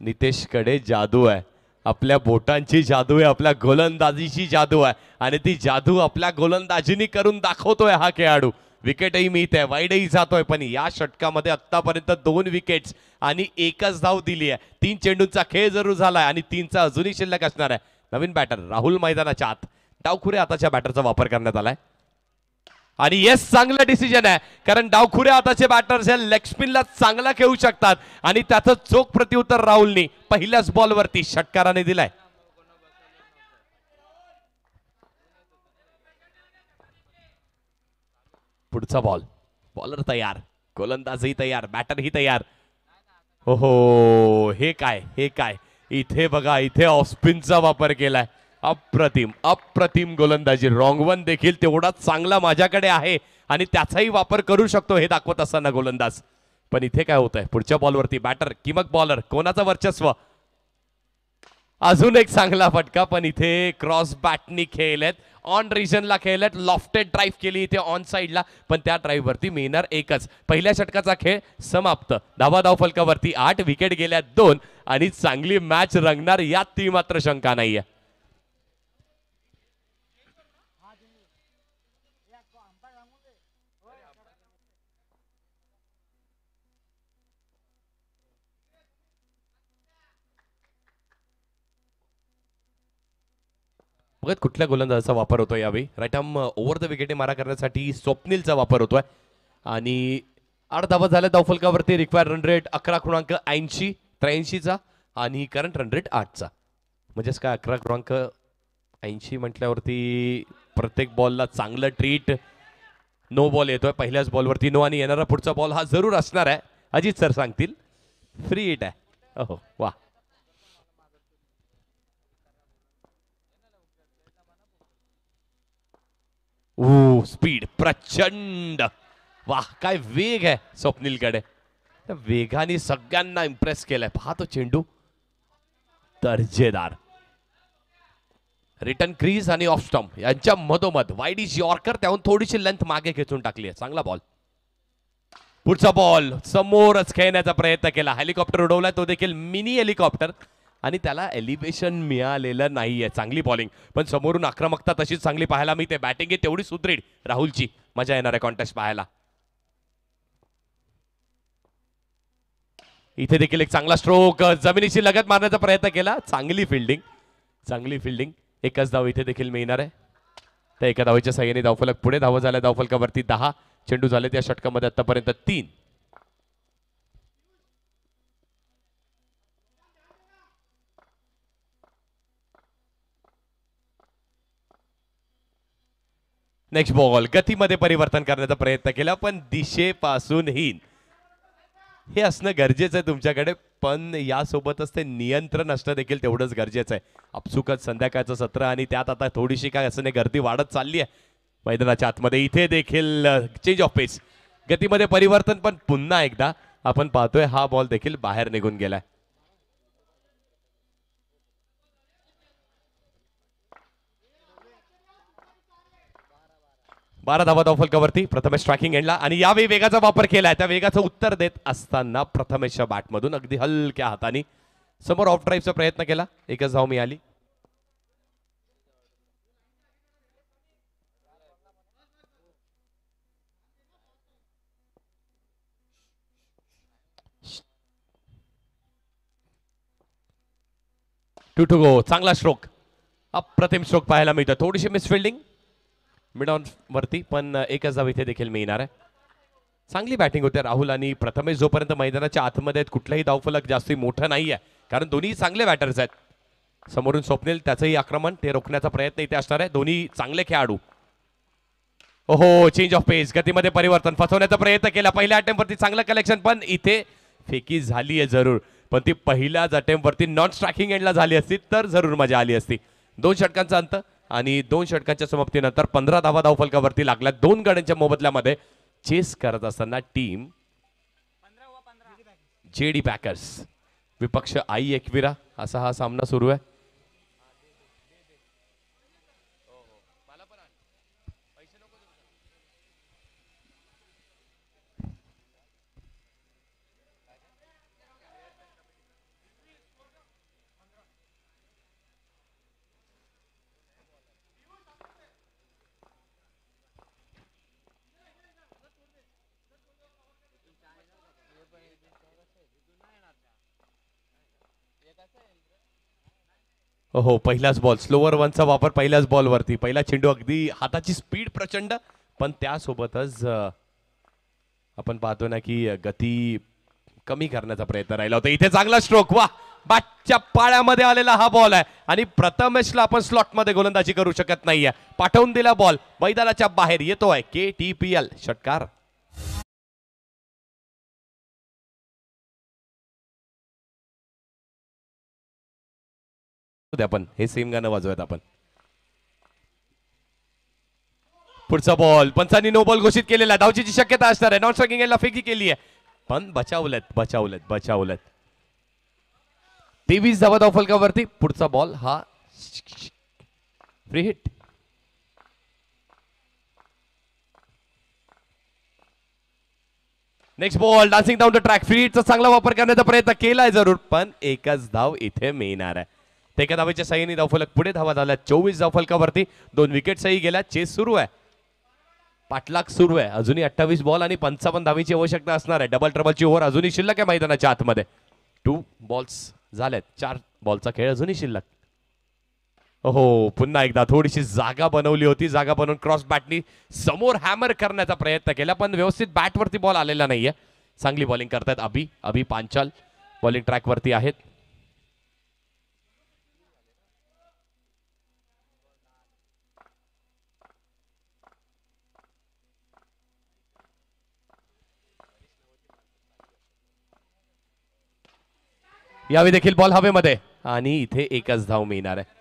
नितेशकडे जादू आहे. आपल्या बोटांची जादू आहे. आपल्या गोलंदाजीची जादू आहे आणि ती जादू आपल्या गोलंदाजीनी करून दाखवतोय हा खेळाडू. विकेटही मिळते. वाईडही जातोय. पण या षटकामध्ये आतापर्यंत 2 विकेट्स आणि 1च धाव दिली आहे. 3 चेंडूंचा खेळ जरूर झालाय आणि 3चा अजूनही शिल्लक असणार आहे. नवीन बॅटर राहुल मैदानाच्या आत. डावखुऱ्या हाताच्या बॅटरचा वापर करण्यात आलाय आणि येस चांगलं डिसिजन आहे. कारण डावखुऱ्या हाताचे बॅटर्स हे लेग स्पिनला चांगला खेळू शकतात आणि त्याचं चोख प्रत्युत्तर राहुलनी पहिल्याच बॉलवरती षटकाराने दिलाय. पुढचा बॉल. बॉलर तयार. गोलंदाजही तयार. बॅटरही तयार. ओहो हे काय इथे बघा. इथे ऑफ स्पिनचा वापर केलाय. अप्रतिम गोलंदाजी. रॉंग वन देखील तेवढाच चांगला माझ्याकडे आहे आणि त्याचाही वापर करू शकतो हे दाखवत असताना गोलंदाज. पण इथे काय होत आहे? पुढच्या बॉलवरती बॅटर की मग बॉलर कोणाचं वर्चस्व? अजून एक चांगला फटका. पण इथे क्रॉस बॅटनी खेळलेत. ऑन रिजनला खेळलेत. लॉफ्टेड ड्राईव्ह केली इथे ऑन साईडला. पण त्या ड्राईव्ह वरती मिळणार एकच. पहिल्या षटकाचा खेळ समाप्त. धाव फलकावरती 8. विकेट गेल्या 2 आणि चांगली मॅच रंगणार यात ती मात्र शंका नाहीये. बघत कुठल्या गोलंदाजाचा वापर होतोय यावेळी? Right arm over the wicket मारा करण्यासाठी स्वप्नीलचा वापर होतोय आणि 8 धावा झाल्या धावफलकावरती. रिक्वायर्ड रन रेट 11.80 83चा आणि करंट रन रेट 8चा. म्हणजेच काय 11.80 म्हटल्यावरती प्रत्येक बॉलला चांगलं ट्रीट. नो बॉल येतोय. पहिल्याच बॉलवरती नो आणि येणारा पुढचा बॉल हा जरूर असणार आहे. अजित सर सांगतील. फ्री हिट आहे. ओहो वा. स्पीड प्रचंड. वाह काय वेग आहे स्वप्नीलकडे. त्या वेगाने सगळ्यांना इम्प्रेस केलाय. पहा तो चेंडू. दर्जेदार. रिटर्न क्रीज आणि ऑफ स्टंप यांच्या मधोमध वाईड इज यॉर्कर. त्याहून थोडीशी लेंथ मागे खेचून टाकली आहे. चांगला बॉल. पुढचा बॉल समोरच खेळण्याचा प्रयत्न केला. हेलिकॉप्टर उडवलाय तो देखील मिनी हेलिकॉप्टर आणि त्याला एलिव्हेशन मिळालेलं नाहीये. चांगली बॉलिंग पण समोरून आक्रमकता तशीच चांगली पाहायला मिळते. बॅटिंग ही तेवढी सुदृढ राहुलची. मजा येणार आहे कॉन्टेस्ट पाहायला. इथे देखील एक चांगला स्ट्रोक. जमिनीशी लगत मारण्याचा प्रयत्न केला. चांगली फिल्डिंग. एकच धाव इथे देखील मिळणार आहे. त्या एका धावेच्या साह्याने धावफलक पुढे. धावा झाल्या धावफलकावरती 10. चेंडू झाले त्या षटकामध्ये आतापर्यंत 3. Next ball. गतीमध्ये परिवर्तन करण्याचा प्रयत्न केला पण दिशेपासून हीन. हे असणं गरजेचं आहे तुमच्याकडे. पण यासोबतच ते नियंत्रण असणं देखील तेवढंच गरजेचं आहे. आपसुकच संध्याकाळचं सत्र आणि त्यात आता थोडीशी काय असं नाही गर्दी वाढत चालली आहे मैदानाच्या आतमध्ये. इथे देखील चेंज ऑफ पेस, गतीमध्ये परिवर्तन, पण पुन्हा एकदा आपण पाहतोय हा बॉल देखील बाहेर निघून गेलाय. बारा धावा धावफलकावरती प्रथमेश ट्रॅकिंग एंडला आणि यावेळी वेगाचा वापर केलाय. त्या वेगाचं उत्तर देत असताना प्रथमेशच्या बॅटमधून अगदी हलक्या हाताने समोर ऑफ ड्राईव्हचा प्रयत्न केला. एकच धाव मिळाली. Two go. चांगला स्ट्रोक, अप्रतिम स्ट्रोक पाहायला मिळतं. थोडीशी मिसफिल्डिंग मिड ऑन वरती, पण एकच धाव इथे देखील मिळणार आहे. चांगली बॅटिंग होते राहुल आणि प्रथमेश. जोपर्यंत मैदानाच्या आतमध्ये आहेत कुठलाही धावफलक जास्ती मोठं नाही आहे, कारण दोन्ही चांगले बॅटर्स आहेत. समोरून स्वप्नील, त्याचंही आक्रमण ते रोखण्याचा प्रयत्न इथे असणार आहे. दोन्ही चांगले खेळाडू. ओहो, चेंज ऑफ पेस, गतीमध्ये परिवर्तन, फसवण्याचा प्रयत्न केला. पहिल्या अटेम्प्टवरती चांगलं कलेक्शन, पण इथे फेकी झाली आहे जरूर, पण ती पहिल्याच अटेम्प्टवरती नॉन स्ट्रायकिंग एंडला झाली असती तर जरूर मजा आली असती. 2 षटकांचा अंत आणि 2 षटकांच्या समाप्तीनंतर 15 धावा धावफलकावरती लागल्या. 2 गड्यांच्या मोबदल्यामध्ये चेस करत असताना टीम जेडी पॅकर्स विपक्ष आई एकविरा असा हा सामना सुरू आहे. हो, पहिलाच बॉल, स्लोअर वनचा वापर पहिल्याच बॉलवरती. पहिला चेंडू, अगदी हाताची स्पीड प्रचंड, पण त्यासोबतच आपण पाहतो ना की गती कमी करण्याचा प्रयत्न राहिला होता. इथे चांगला स्ट्रोक, वा, बॅटच्या पाळ्यामध्ये आलेला हा बॉल आहे आणि प्रथमेशला आपण स्लॉटमध्ये गोलंदाजी करू शकत नाहीये. पाठवून दिला बॉल, मैदानाच्या बाहेर येतोय. KTPL षटकार. आपण हे सेम गाणं वाजवत आपण. पुढचा बॉल, पंचांनी नो बॉल घोषित केलेला. धावची शक्यता असणार आहे. नॉन स्ट्रायकिंग एंडला फेकी केली आहे, पण बचावलत. 23 धावा धावफलकावरती. पुढचा बॉल हा free hit. Next ball, dancing down the track. Free हिटचा चांगला वापर करण्याचा प्रयत्न केलाय जरूर, पण एकच धाव इथे मिळणार आहे. एका धावेच्या साह्याने धावफलक पुढे. धावा झाल्या 24 धावफलकावरती. 2 विकेटसही गेल्या. चेस सुरू आहे, पाठलाग सुरू आहे. अजूनही 28 बॉल आणि 55 धावेची आवश्यकता असणार आहे. डबल ट्रबलची ओव्हर अजूनही शिल्लक आहे मैदानाच्या आतमध्ये. 2 बॉल्स झाल्यात, 4 बॉलचा खेळ अजूनही शिल्लक. हो, पुन्हा एकदा थोडीशी जागा बनवली होती. जागा बनवून क्रॉस बॅटनी समोर हॅमर करण्याचा प्रयत्न केला, पण व्यवस्थित बॅटवरती बॉल आलेला नाहीये. चांगली बॉलिंग करतायत अभि पांचाल, बॉलिंग ट्रॅकवरती आहेत. यावेळी देखील बॉल हवेमध्ये आणि इथे एकच धाव मिळणार आहे.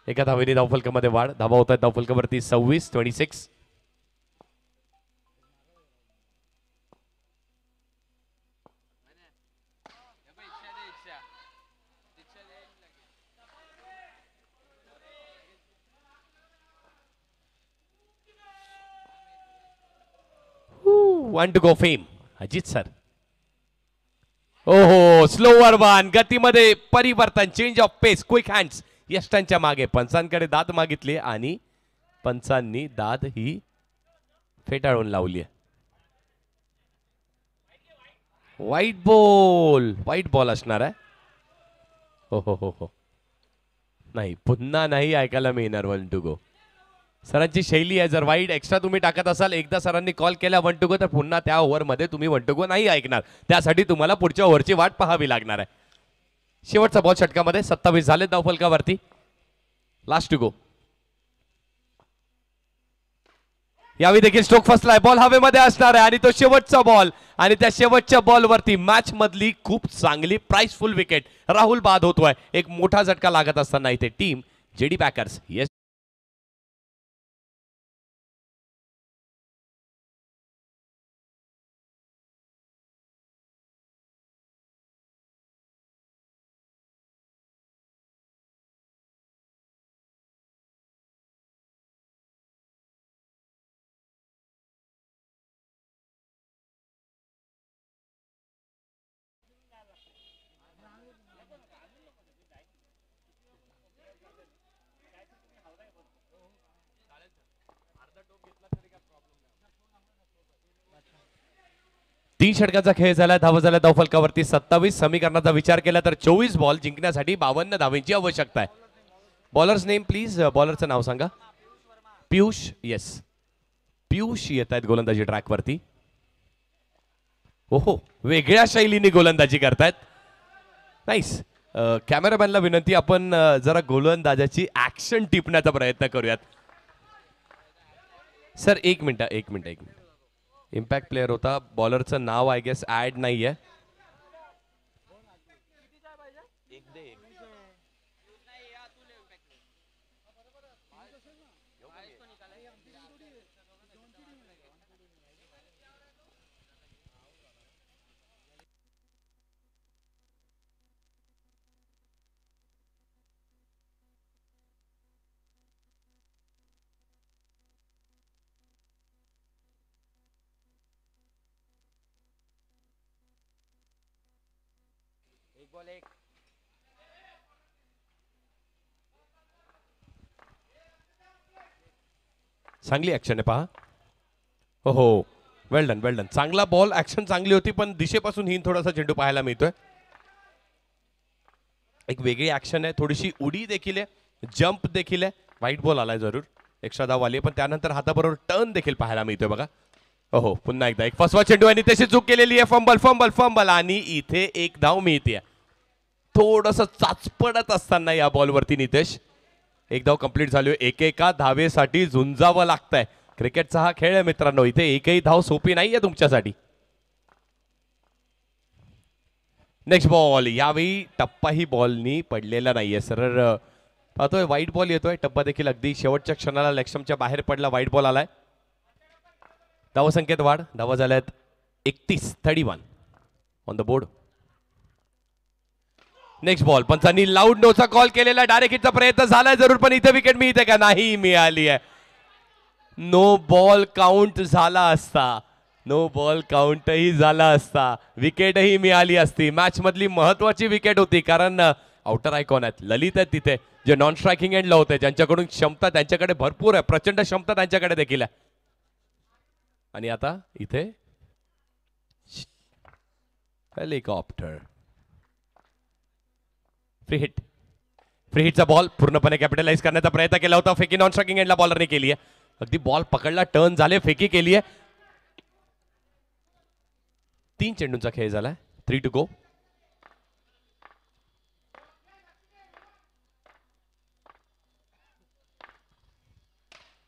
एका धावेने धावफलकामध्ये वाढ. धावा होत आहेत धावफलकावरती 26. One two go fame. Ajit sir. ओहो, स्लोअर वन, गतीमध्ये परिवर्तन, change of pace, quick hands. यष्टांच्या मागे पंचांकडे दाद मागितली आणि पंचांनी दाद ही फेटाळून लावली आहे. व्हाईट बॉल असणार आहे. हो, नाही, पुन्हा नाही ऐकायला मिळणार 1 टू गो. सरांची शैली आहे, जर वाईड एक्स्ट्रा तुम्ही टाकत असाल, एकदा सरांनी कॉल केला 1 टू गो, तर पुन्हा त्या ओव्हरमध्ये तुम्ही 1 टू गो नाही ऐकणार. त्यासाठी तुम्हाला पुढच्या ओव्हरची वाट पाहावी लागणार आहे. शेवटचा बॉल षटकामध्ये. 27 झाले धावफलकावरती. Last to go. यावेळी देखील स्ट्रोक फसलाय, बॉल हवेमध्ये असणार आहे आणि तो शेवटचा बॉल आणि त्या शेवटच्या बॉलवरती मॅच मधली खूप चांगली प्राइसफुल विकेट राहुल बाद होतोय. एक मोठा झटका लागत असताना इथे टीम जेडी पॅकर्स येस. तीन षटकाचा खेळ झाला, धावा झाल्या धावफलकावरती 27. समीकरणाचा विचार केला तर 24 बॉल जिंकण्यासाठी 52 धावांची आवश्यकता आहे. बॉलर्स नेम प्लीज, बॉलरचं नाव सांगा. पियुष, येस पियुष येत आहेत गोलंदाजी ट्रॅकवरती. ओहो, वेगळ्या शैलीने गोलंदाजी करतायत. नाईस. कॅमेरामॅनला विनंती, आपण जरा गोलंदाजाची ऍक्शन टिपण्याचा प्रयत्न करूयात. सर एक मिनिट. इम्पॅक्ट प्लेयर होता, बॉलरचं नाव आय गेस ऍड नाहीये. चांगली ऍक्शन आहे पहा. हो, वेल डन. चांगला बॉल, ऍक्शन चांगली होती, पण दिशेपासून ही थोडासा चेंडू पाहायला मिळतोय. एक वेगळी ऍक्शन आहे, थोडीशी उडी देखील आहे, जंप देखील आहे. व्हाईट बॉल आलाय, जरूर एक्स्ट्रा धाव आली, पण त्यानंतर हाताबरोबर टर्न देखील पाहायला मिळतोय बघा. हो, पुन्हा एकदा एक फसवा चेंडू आणि त्याची चूक केलेली आहे. फंबल आणि इथे एक धाव मिळते. थोडस चाचपडत असताना या बॉलवरती नितेश एक धाव कंप्लीट झाली. एकेका धावेसाठी झुंजावं लागतंय. क्रिकेटचा हा खेळ आहे मित्रांनो, इथे एकही धाव सोपी नाहीये तुमच्यासाठी. नेक्स्ट बॉल, यावेळी टप्पाही बॉलनी पडलेला नाहीये. सरळ पाहतोय व्हाईट बॉल येतोय, टप्पा देखील अगदी शेवटच्या क्षणाला लेगस्टंपच्या बाहेर पडला. व्हाईट बॉल आलाय. धावसंख्येत वाढ, धावा झाल्यात 31 on the board. Next ball, पंचांनी लाऊड नोचा कॉल केलेला. डायरेक्ट हिटचा प्रयत्न झालाय जरूर, पण इथे विकेट मिळते का? नाही मिळाली आहे. नो बॉल काउंट झाला असता, नो बॉल काउंटही झाला असता, विकेटही मिळाली असती. मॅच मधली महत्वाची विकेट होती, कारण आउटर आयकॉन आहेत, ललित आहेत तिथे, जे नॉन स्ट्रायकिंग एंडला होते, ज्यांच्याकडून क्षमता त्यांच्याकडे भरपूर आहे, प्रचंड क्षमता त्यांच्याकडे देखील आहे. आणि आता इथे हेलिकॉप्टर. फ्री हिटचा बॉल पूर्णपणे कॅपिटलाइज करण्याचा प्रयत्न केला होता. फेकी नॉन स्ट्रायकिंग एंडला बॉलरने केली आहे. अगदी बॉल पकडला, टर्न झाले, फेकी केली आहे. 3 चेंडूंचा खेळ झालाय. 3 to go.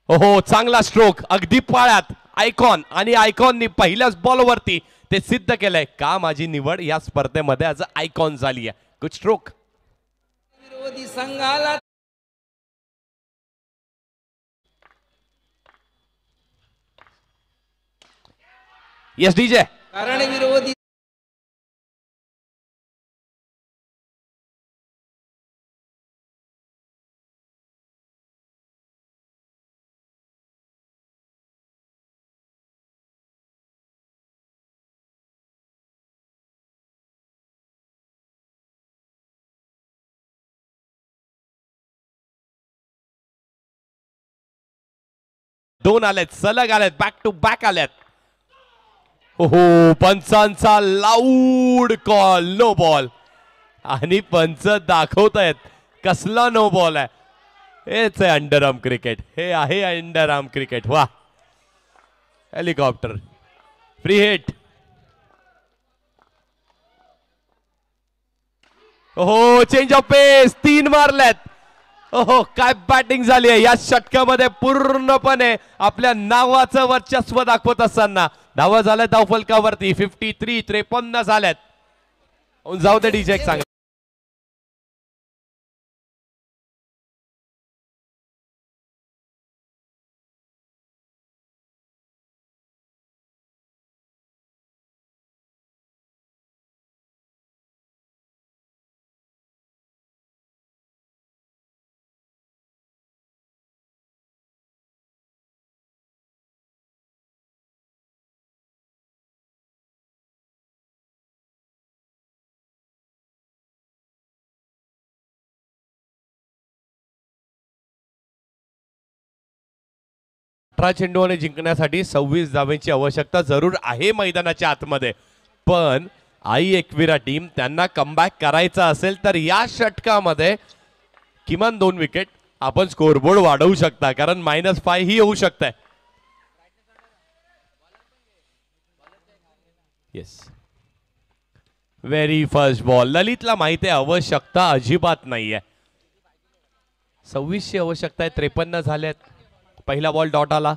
हो, चांगला स्ट्रोक, अगदी पाळ्यात आयकॉन, आणि आयकॉननी पहिल्याच बॉलवरती ते सिद्ध केलंय का माझी निवड या स्पर्धेमध्ये आज आयकॉन झाली आहे. Good stroke. विरोधी संघाला येस डीजे. कारण विरोधी दोन आलेत, सलग आलेत, बॅक टू बॅक आलेत. हो, पंचांचा लाऊड कॉल, नो बॉल. आणि पंच दाखवतायत कसला नो बॉल आहे. हेच आहे अंडरआर्म क्रिकेट, हे आहे अंडरआर्म क्रिकेट. वा, हेलिकॉप्टर. Free hit. हो, चेंज ऑफ पेस, 3 मारल्यात. ओहो काय बॅटिंग झाली आहे या षटकामध्ये. पूर्णपणे आपल्या नावाचं वर्चस्व दाखवत असताना धावा झाल्या धावफलकावरती 53 झाल्यात. जाऊ दे डीजे सांग. चेंडूने जिंकण्यासाठी 26 धावांची आवश्यकता जरूर आहे मैदानाच्या आतमध्ये. पण आई एकविरा टीम त्यांना कमबॅक करायचा असेल तर या षटकामध्ये किमान 2 विकेट आपण स्कोरबोर्ड वाढवू शकता, कारण -5 ही होऊ शकते. Yes, very first ball. ललितला माहिती आहे आवश्यकता अजिबात नाहीये. 26ची आवश्यकता आहे, 53 झाल्यात. पहिला बॉल डॉट आला.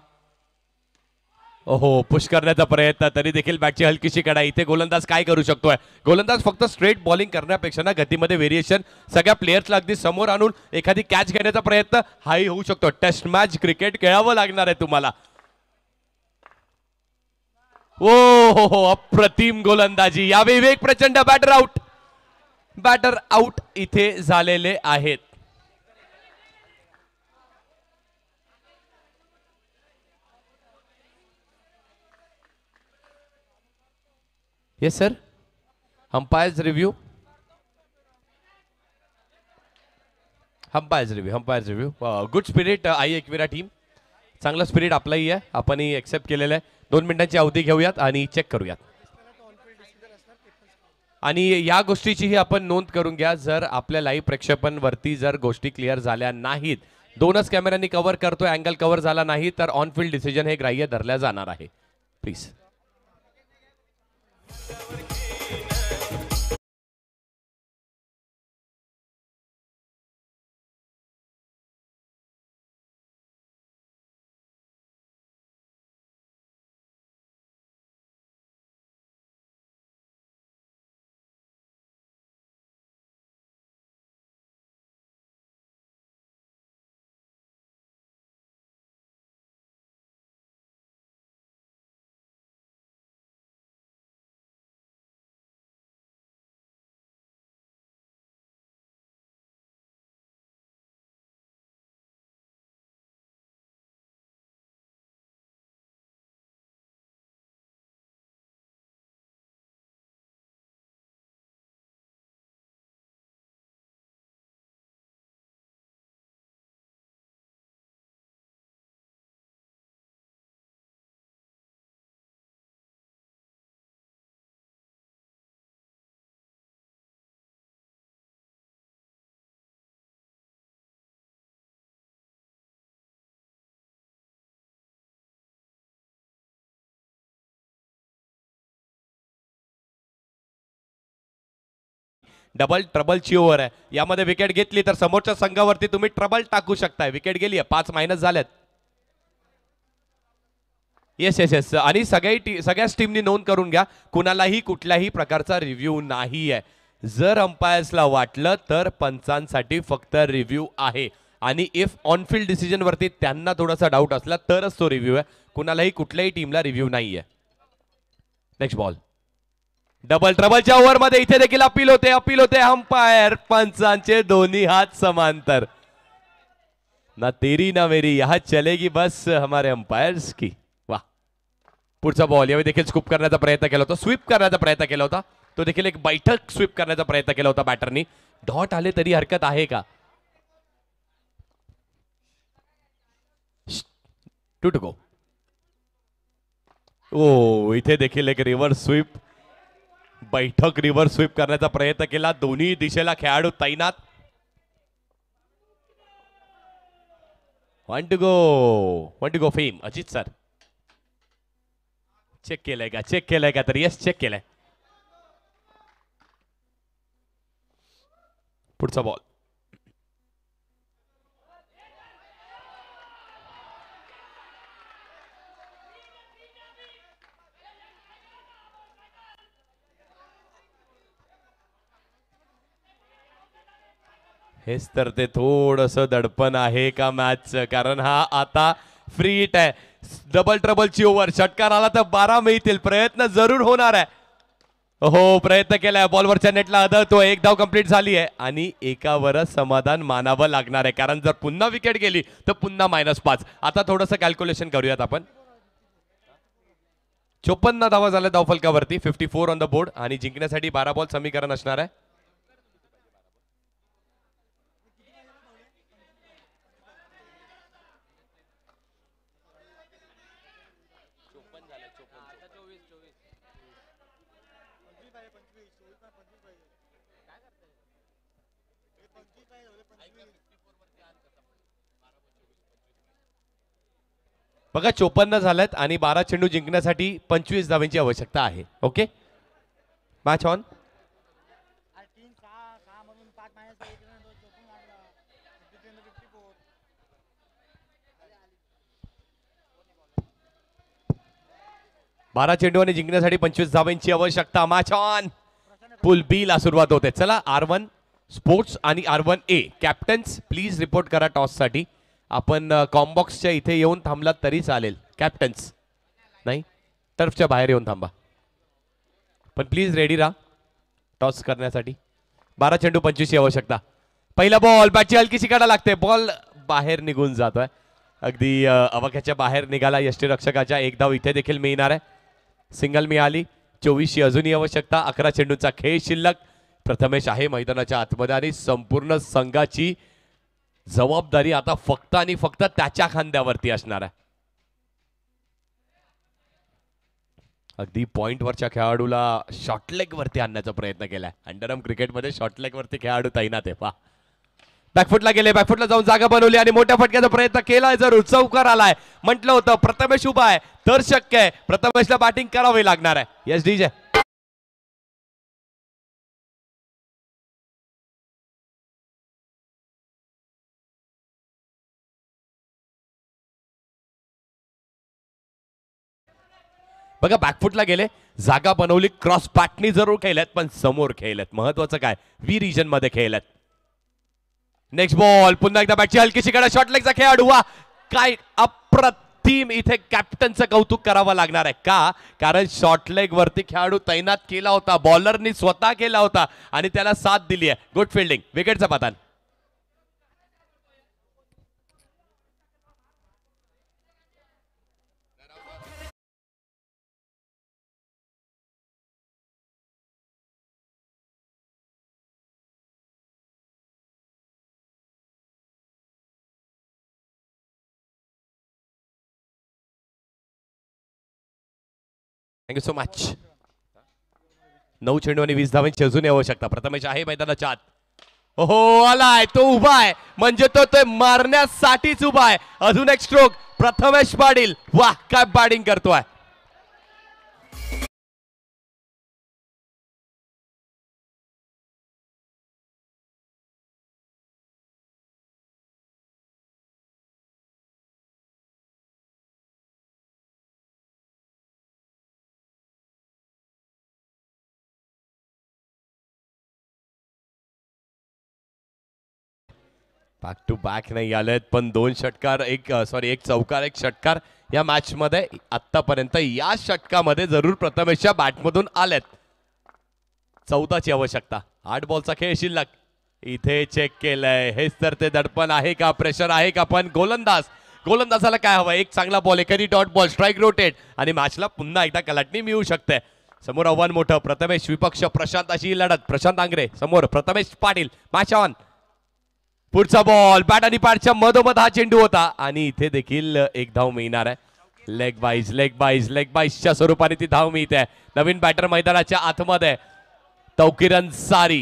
ओहो पुश करण्याचा प्रयत्न, तरी देखील बॅटची हलकीशी कडा. इथे गोलंदाज काय करू शकतोय? गोलंदाज फक्त स्ट्रेट बॉलिंग करण्यापेक्षा ना गतीमध्ये व्हेरिएशन सगळ्या प्लेयर्सला अगदी समोर आणून एखादी कॅच घेण्याचा प्रयत्न हाही होऊ शकतो. टेस्ट मॅच क्रिकेट खेळावं लागणार आहे तुम्हाला. ओ हो अप्रतिम गोलंदाजी. या विवेक प्रचंड बॅटर आउट इथे झालेले आहेत. Yes sir, umpires review. Good spirit आई एकविरा टीम. चांगला स्पिरिट आपलाही आहे, आपणही एक्सेप्ट केलेलं आहे. 2 मिनिटांची अवधी घेऊयात आणि चेक करूयात. आणि या गोष्टीचीही आपण नोंद करून घ्या, जर आपल्या लाईव्ह प्रेक्षेपणवरती जर गोष्टी क्लिअर झाल्या नाहीत, 2च कॅमेऱ्यांनी कव्हर करतोय, अँगल कव्हर झाला नाही तर ऑन फील्ड डिसिजन हे ग्राह्य धरल्या जाणार आहे. प्लीज. डबल ट्रबलची ओव्हर आहे. यामध्ये विकेट घेतली तर समोरच्या संघावरती तुम्ही ट्रबल टाकू शकताय. विकेट गेली आहे, 5 मायनस झाल्यात. येस. आणि सगळ्याच टीमनी नोंद करून घ्या, कुणालाही कुठल्याही प्रकारचा रिव्ह्यू नाही आहे. जर अंपायर्सला वाटलं तर पंचांसाठी फक्त रिव्ह्यू आहे. आणि इफ ऑन फील्ड डिसिजन वरती त्यांना थोडासा डाऊट असला तरच तो रिव्ह्यू आहे. कुणालाही कुठल्याही टीमला रिव्ह्यू नाहीये. Next ball. डबल ट्रबलच्या ओव्हर मध्ये इथे देखील अपील होते. अंपायर पंचांचे दोन्ही हात समांतर. ना तेरी ना मेरी यहां चलेगी बस हमारे अंपायर्स की. वाह. पुढचा बॉल. यावेळी देखील स्कूप करण्याचा प्रयत्न केला होता, स्वीप करण्याचा प्रयत्न केला होता. तो देखील एक बैठक स्वीप करण्याचा प्रयत्न केला होता बॅटरनी. डॉट आले तरी हरकत आहे का? 2 to go. ओ इथे देखील एक रिव्हर्स स्वीप, बैठक रिव्हर्स स्वीप करण्याचा प्रयत्न केला. दोन्ही दिशेला खेळाडू तैनात. 1 to go fame. Ajit sir check केलंय का? तर येस चेक केलंय. पुढचा बॉल. हेच तर ते थोडंसं दडपण आहे का मॅचचं, कारण हा आता फ्री हिट आहे. डबल ट्रबलची ओव्हर, षटकार आला तर 12 मिळतील. प्रयत्न जरूर होणार आहे. हो, प्रयत्न केलाय, बॉलवरच्या नेटला आदळतोय. एक धाव कंप्लीट झाली आहे आणि एकावरच समाधान मानावं लागणार आहे, कारण जर पुन्हा विकेट गेली तर पुन्हा -5. आता थोडंसं कॅल्क्युलेशन करूयात आपण. 54 धावा झाल्या धावफलकावरती, 54 ऑन द बोर्ड, आणि जिंकण्यासाठी 12 बॉल समीकरण असणार आहे. बघा 54 झाल्यात आणि 12 चेंडू जिंकण्यासाठी 25 धावांची आवश्यकता आहे. Okay, match on. बारा चेंडू आणि जिंकण्यासाठी 25 धावांची आवश्यकता. Match on. पूल बी ला सुरुवात होते. चला, R1 स्पोर्ट्स आणि R1A कॅप्टन्स प्लीज रिपोर्ट करा टॉस साठी. आपण कॉम्बॉक्सच्या इथे येऊन थांबलात तरी चालेल. कॅप्टन्स नाही, टर्फच्या बाहेर येऊन थांबा, पण प्लीज रेडी राहा टॉस करण्यासाठी. 12 चेंडू 25 ची आवश्यकता. पहिला बॉल, बॅटची हलकीशी काढा लागते. बॉल बाहेर निघून जातोय, अगदी अवाक्याच्या बाहेर निघाला यष्टीरक्षकाच्या. एक धाव इथे देखील मिळणार आहे. सिंगल मिळाली. 24 ची अजूनही आवश्यकता. 11 चेंडूचा खेळ शिल्लक. प्रथमेश आहे मैदानाच्या आतमध्ये आणि संपूर्ण संघाची जबाबदारी आता फक्त आणि फक्त त्याच्या खांद्यावरती असणार आहे. अगदी पॉइंट वरच्या खेळाडूला शॉर्टलेग वरती आणण्याचा प्रयत्न केलाय. अंडरआर्म क्रिकेटमध्ये शॉर्टलेग वरती खेळाडू तैनात आहे. पहा, बॅकफुटला गेले, बॅकफुटला जाऊन जागा बनवली आणि मोठ्या फटक्याचा प्रयत्न केलाय. जरूर चौकार आलाय. म्हटलं होतं प्रथमेश उभा आहे तर शक्य आहे. प्रथमेशला बॅटिंग करावी लागणार आहे. Yes DJ. बघा, बॅकफुटला गेले, जागा बनवली, क्रॉस पॅटनी जरूर खेळल्यात, पण समोर खेळल्यात. महत्वाचं काय, व्ही रिजन मध्ये खेळल्यात. नेक्स्ट बॉल, पुन्हा एकदा बॅटची हलकीशी कडा, शॉर्ट लेगचा खेळाडू. वा, काय अप्रतिम. इथे कॅप्टनचं कौतुक करावं लागणार आहे. का, कारण शॉर्ट लेग वरती खेळाडू तैनात केला होता, बॉलरनी स्वतः केला होता आणि त्याला साथ दिली आहे. गुड फिल्डिंग, विकेटचा पतन. Thank you so much. 9 चेंडू आणि 20 धावांची अजूनही आवश्यकता. प्रथमेश आहे मैदानाच्या आत. हो, आलाय, तो उभा आहे, म्हणजे तो मारण्यासाठीच उभा आहे. अजून एक स्ट्रोक, प्रथमेश पाटील. वाह, काय बॅटिंग करतोय. बॅक टू बॅक नाही आलेत, पण 2 षटकार, एक चौकार, एक षटकार या मॅच मध्ये आतापर्यंत या षटकामध्ये जरूर प्रथमेशच्या बॅटमधून आलेत. 14 ची आवश्यकता. 8 बॉलचा खेळ शिल्लक. इथे चेक केलंय. हेच तर ते दडपण आहे का, प्रेशर आहे का, पण गोलंदाजाला काय हवं, एक चांगला बॉल, एखादी डॉट बॉल, स्ट्राईक रोटेट आणि मॅचला पुन्हा एकदा कलाटणी मिळू शकते. समोर आव्हान मोठं. प्रथमेश विपक्ष प्रशांताशी लढत. प्रशांत आंग्रे समोर, प्रथमेश पाटील. Match on. पुढचा बॉल, बॅट आणि पॅडच्या मधोमध हा चेंडू होता आणि इथे देखील एक धाव मिळणार आहे. लेग बाईजच्या स्वरूपाने ती धाव मिळते. नवीन बॅटर मैदानाच्या आतमध्ये तौकीर अन्सारी,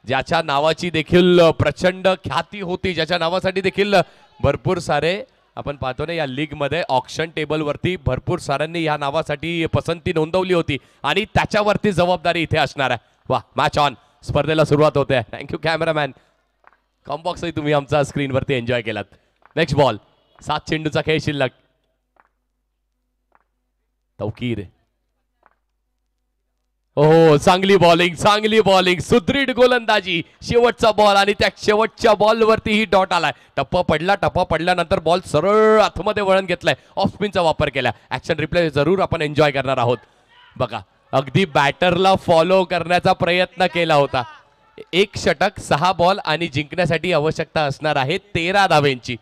ज्याच्या नावाची देखील प्रचंड ख्याती होती, ज्याच्या नावासाठी देखील भरपूर सारे आपण पाहतो ना या लीग मध्ये ऑक्शन टेबल वरती भरपूर साऱ्यांनी या नावासाठी पसंती नोंदवली होती आणि त्याच्यावरती जबाबदारी इथे असणार आहे. वा, मॅच ऑन. स्पर्धेला सुरुवात होते. Thank you cameraman. कॉम्बॉक्सही तुम्ही आमचा स्क्रीनवरती एन्जॉय केलात. नेक्स्ट बॉल, 7 चेंडूचा खेळ शिल्लक. तौकीर हो, चांगली बॉलिंग सुदृढ गोलंदाजी. शेवटचा बॉल आणि त्या शेवटच्या बॉलवरती ही डॉट आलाय. टप्पा पडल्यानंतर बॉल सरळ आतमध्ये वळण घेतलाय. ऑफ स्पिनचा वापर केला. ऍक्शन रिप्ले जरूर आपण एन्जॉय करणार आहोत. बघा, अगदी बॅटरला फॉलो करण्याचा प्रयत्न केला होता. एक षटक 6 बॉल आणि जिंकण्यासाठी आवश्यकता असणार आहे 13 धावेंची.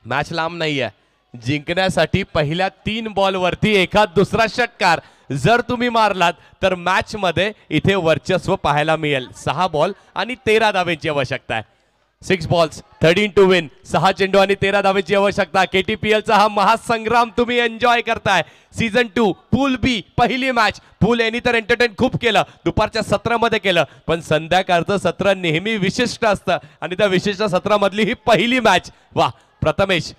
मॅच लांब नाहीये. जिंकण्यासाठी पहिल्या 3 बॉलवरती एखाद दुसरा षटकार जर तुम्ही मारलात तर मॅच मध्ये इथे वर्चस्व पाहायला मिळेल. 6 बॉल आणि 13 धावेंची आवश्यकता आहे. 6 बॉल्स 13 टू विन. 6 चेंडू आणि 13 धावेंची आवश्यकता. KTPL चा हा महासंग्राम तुम्ही एन्जॉय करताय. सीझन 2 पूल बी पहिली मॅच. पूल एनी तर एंटरटेन खूप केलं, दुपारच्या सत्रामध्ये केलं, पण संध्याकाळचं सत्र नेहमी विशिष्ट असतं आणि त्या विशिष्ट सत्रामधली ही पहिली मॅच. वा, प्रथमेश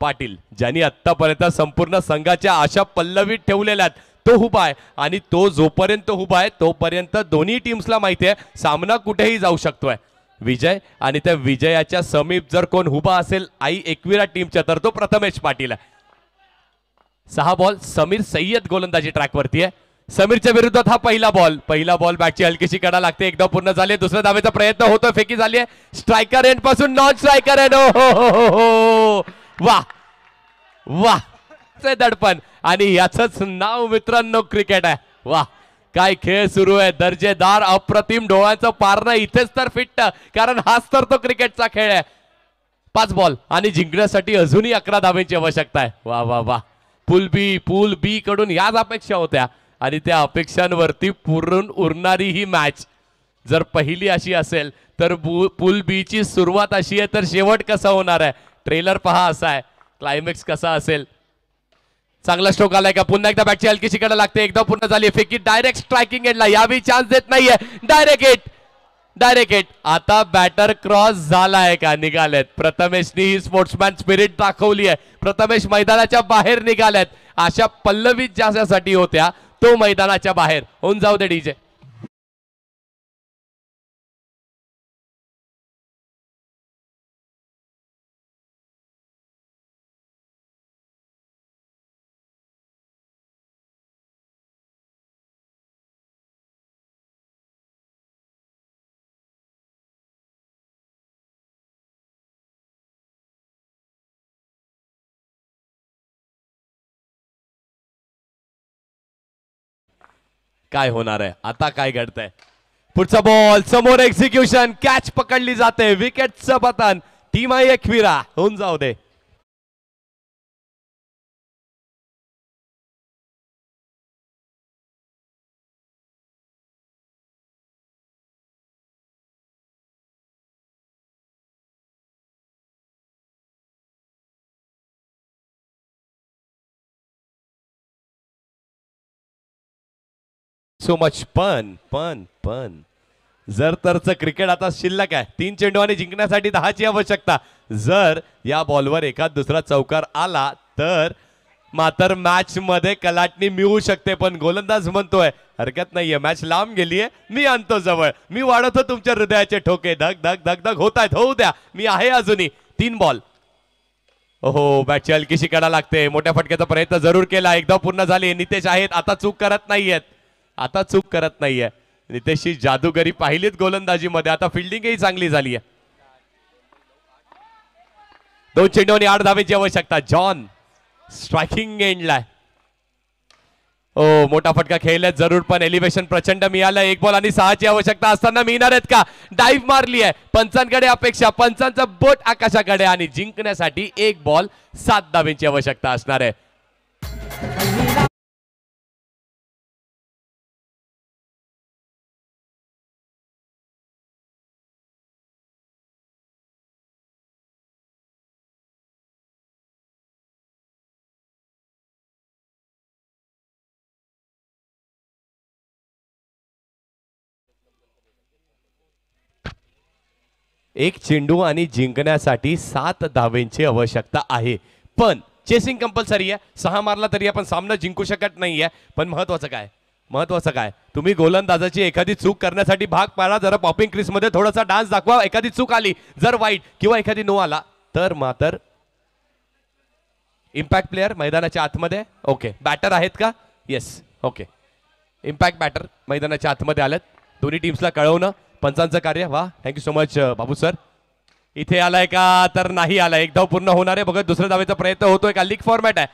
पाटील ज्यांनी आतापर्यंत संपूर्ण संघाच्या आशा पल्लवीत ठेवलेल्या आहेत तो उभा आहे आणि तो जोपर्यंत उभा आहे तोपर्यंत दोन्ही टीम्सला माहिती आहे सामना कुठेही जाऊ शकतोय. विजय आणि त्या विजयाच्या समीप जर कोण उभा असेल आई एकविरा टीमच्या तर तो प्रथमेश पाटील आहे. 6 बॉल. समीर सय्यद गोलंदाजी ट्रॅकवरती आहे. समीरच्या विरुद्धात हा पहिला बॉल बॅटची हलकीशी कडा लागते. एकदा पूर्ण झाले. दुसऱ्या धावेचा प्रयत्न होतोय. फेकी झाली आहे. स्ट्रायकर एंड पासून नॉन स्ट्रायकर एंड. हो, वाह वाह, दडपण. आणि याचंच नाव मित्रांनो क्रिकेट आहे. वाह, काय खेळ सुरू आहे. दर्जेदार अप्रतिम. डोळ्याचं पारणं इथेच तर फिट, कारण हाच तर तो क्रिकेटचा खेळ आहे. 5 बॉल आणि जिंकण्यासाठी अजूनही 11 धावेंची आवश्यकता आहे. वा वा वा. पूल बी कडून याच अपेक्षा होत्या आणि त्या अपेक्षांवरती पूर्ण उरणारी ही मॅच जर पहिली अशी असेल तर पूल बी ची सुरुवात अशी आहे तर शेवट कसा होणार आहे. ट्रेलर पहा असा आहे. क्लायमॅक्स कसा असेल. चांगला स्ट्रोक आलाय का. पुन्हा एकदा बॅटची हलकीशी कडा लागते. एकदा पूर्ण झाली. फेकी डायरेक्ट स्ट्रायकिंग एंडला. यावी चान्स देत नाहीये. Direct hit. आता बॅटर क्रॉस झालाय का. निघालेत. प्रथमेशनी ही स्पोर्ट्समॅन स्पिरिट दाखवली आहे. प्रथमेश मैदानाच्या बाहेर निघालेत. अशा पल्लवीत ज्यासाठी होत्या तो मैदानाच्या बाहेर होऊन जाऊ दे. डीजे काय होणार आहे आता. काय घडतंय. पुढचा बॉल समोर. एक्झिक्युशन. कॅच पकडली जाते. विकेटचं पतन. टीम आहे एकविरा. होऊन जाऊ दे. सो मच पण जर तरच क्रिकेट आता शिल्लक आहे. 3 चेंडू आणि जिंकण्यासाठी 10ची आवश्यकता. जर या बॉलवर एखाद दुसरा चौकार आला तर मात्र मॅच मध्ये कलाटणी मिळू शकते. पण गोलंदाज म्हणतोय हरकत नाहीये. मॅच लांब गेलीये. मी आणतो जवळ. मी वाढवतो तुमच्या हृदयाचे ठोके. धक धक धक धक होत आहेत. होऊ द्या. मी आहे अजूनही. 3 बॉल. हो, बॅटची हलकीशी कडा लागते. मोठ्या फटक्याचा प्रयत्न जरूर केला. एकदा पूर्ण झाली. नितेश आहेत. आता चूक करत नाहीये. नितेशची जादूगरी पाहिलीत गोलंदाजीमध्ये. आता फिल्डिंगही चांगली झाली आहे. 2 चेंडू आणि 8 धावेची आवश्यकता. जॉन स्ट्रायकिंग एंडला. ओ, मोठा फटका खेळल्यात जरूर पण एलिव्हेशन प्रचंड मिळालं. 1 बॉल आणि 6ची आवश्यकता असताना मिळणार आहेत का. डाईव्ह मारली आहे. पंचांकडे अपेक्षा. पंचांचा बोट आकाशाकडे आणि जिंकण्यासाठी 1 बॉल 7 धावेची आवश्यकता असणार आहे. एक चेंडू आणि जिंकण्यासाठी 7 धावेंची आवश्यकता आहे. पण चेसिंग कंपल्सरी आहे. 6 मारला तरी आपण सामना जिंकू शकत नाहीये. पण महत्वाचं काय तुम्ही गोलंदाजाची एखादी चूक करण्यासाठी भाग पाडा. जरा पॉपिंग क्रीज मध्ये थोडासा डान्स दाखवा. एखादी चूक आली जर वाईट किंवा एखादी नो आला तर मात्र इम्पॅक्ट प्लेयर मैदानाच्या आतमध्ये. ओके, बॅटर आहेत का. Yes, okay. इम्पॅक्ट बॅटर मैदानाच्या आतमध्ये आलेत. दोन्ही टीम्सला कळवणं पंचांचं कार्य. वा, थँक्यू सो मच बाबू सर. इथे आलाय का तर नाही आलाय. एक धाव पूर्ण होणार आहे. बघत दुसऱ्या धावेचा प्रयत्न होतोय का. लीग फॉर्मॅट आहे.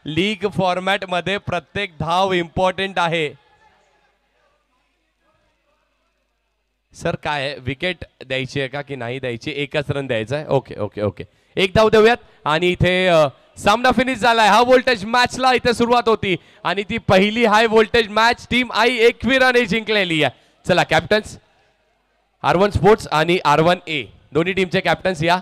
लीग फॉर्मॅट मध्ये प्रत्येक धाव इम्पॉर्टंट आहे. सर काय आहे, विकेट द्यायची आहे का की नाही द्यायची. एकच रन द्यायचा आहे. ओके ओके ओके, एक धाव देऊयात. आणि इथे सामना फिनिश झालाय. हा व्होल्टेज मॅचला इथे सुरुवात होती आणि ती पहिली हाय व्होल्टेज मॅच टीम आई एकविराने जिंकलेली आहे. चला कॅप्टन्स R1 स्पोर्ट्स आणि R1A दोन्ही टीमचे कॅप्टन्स या.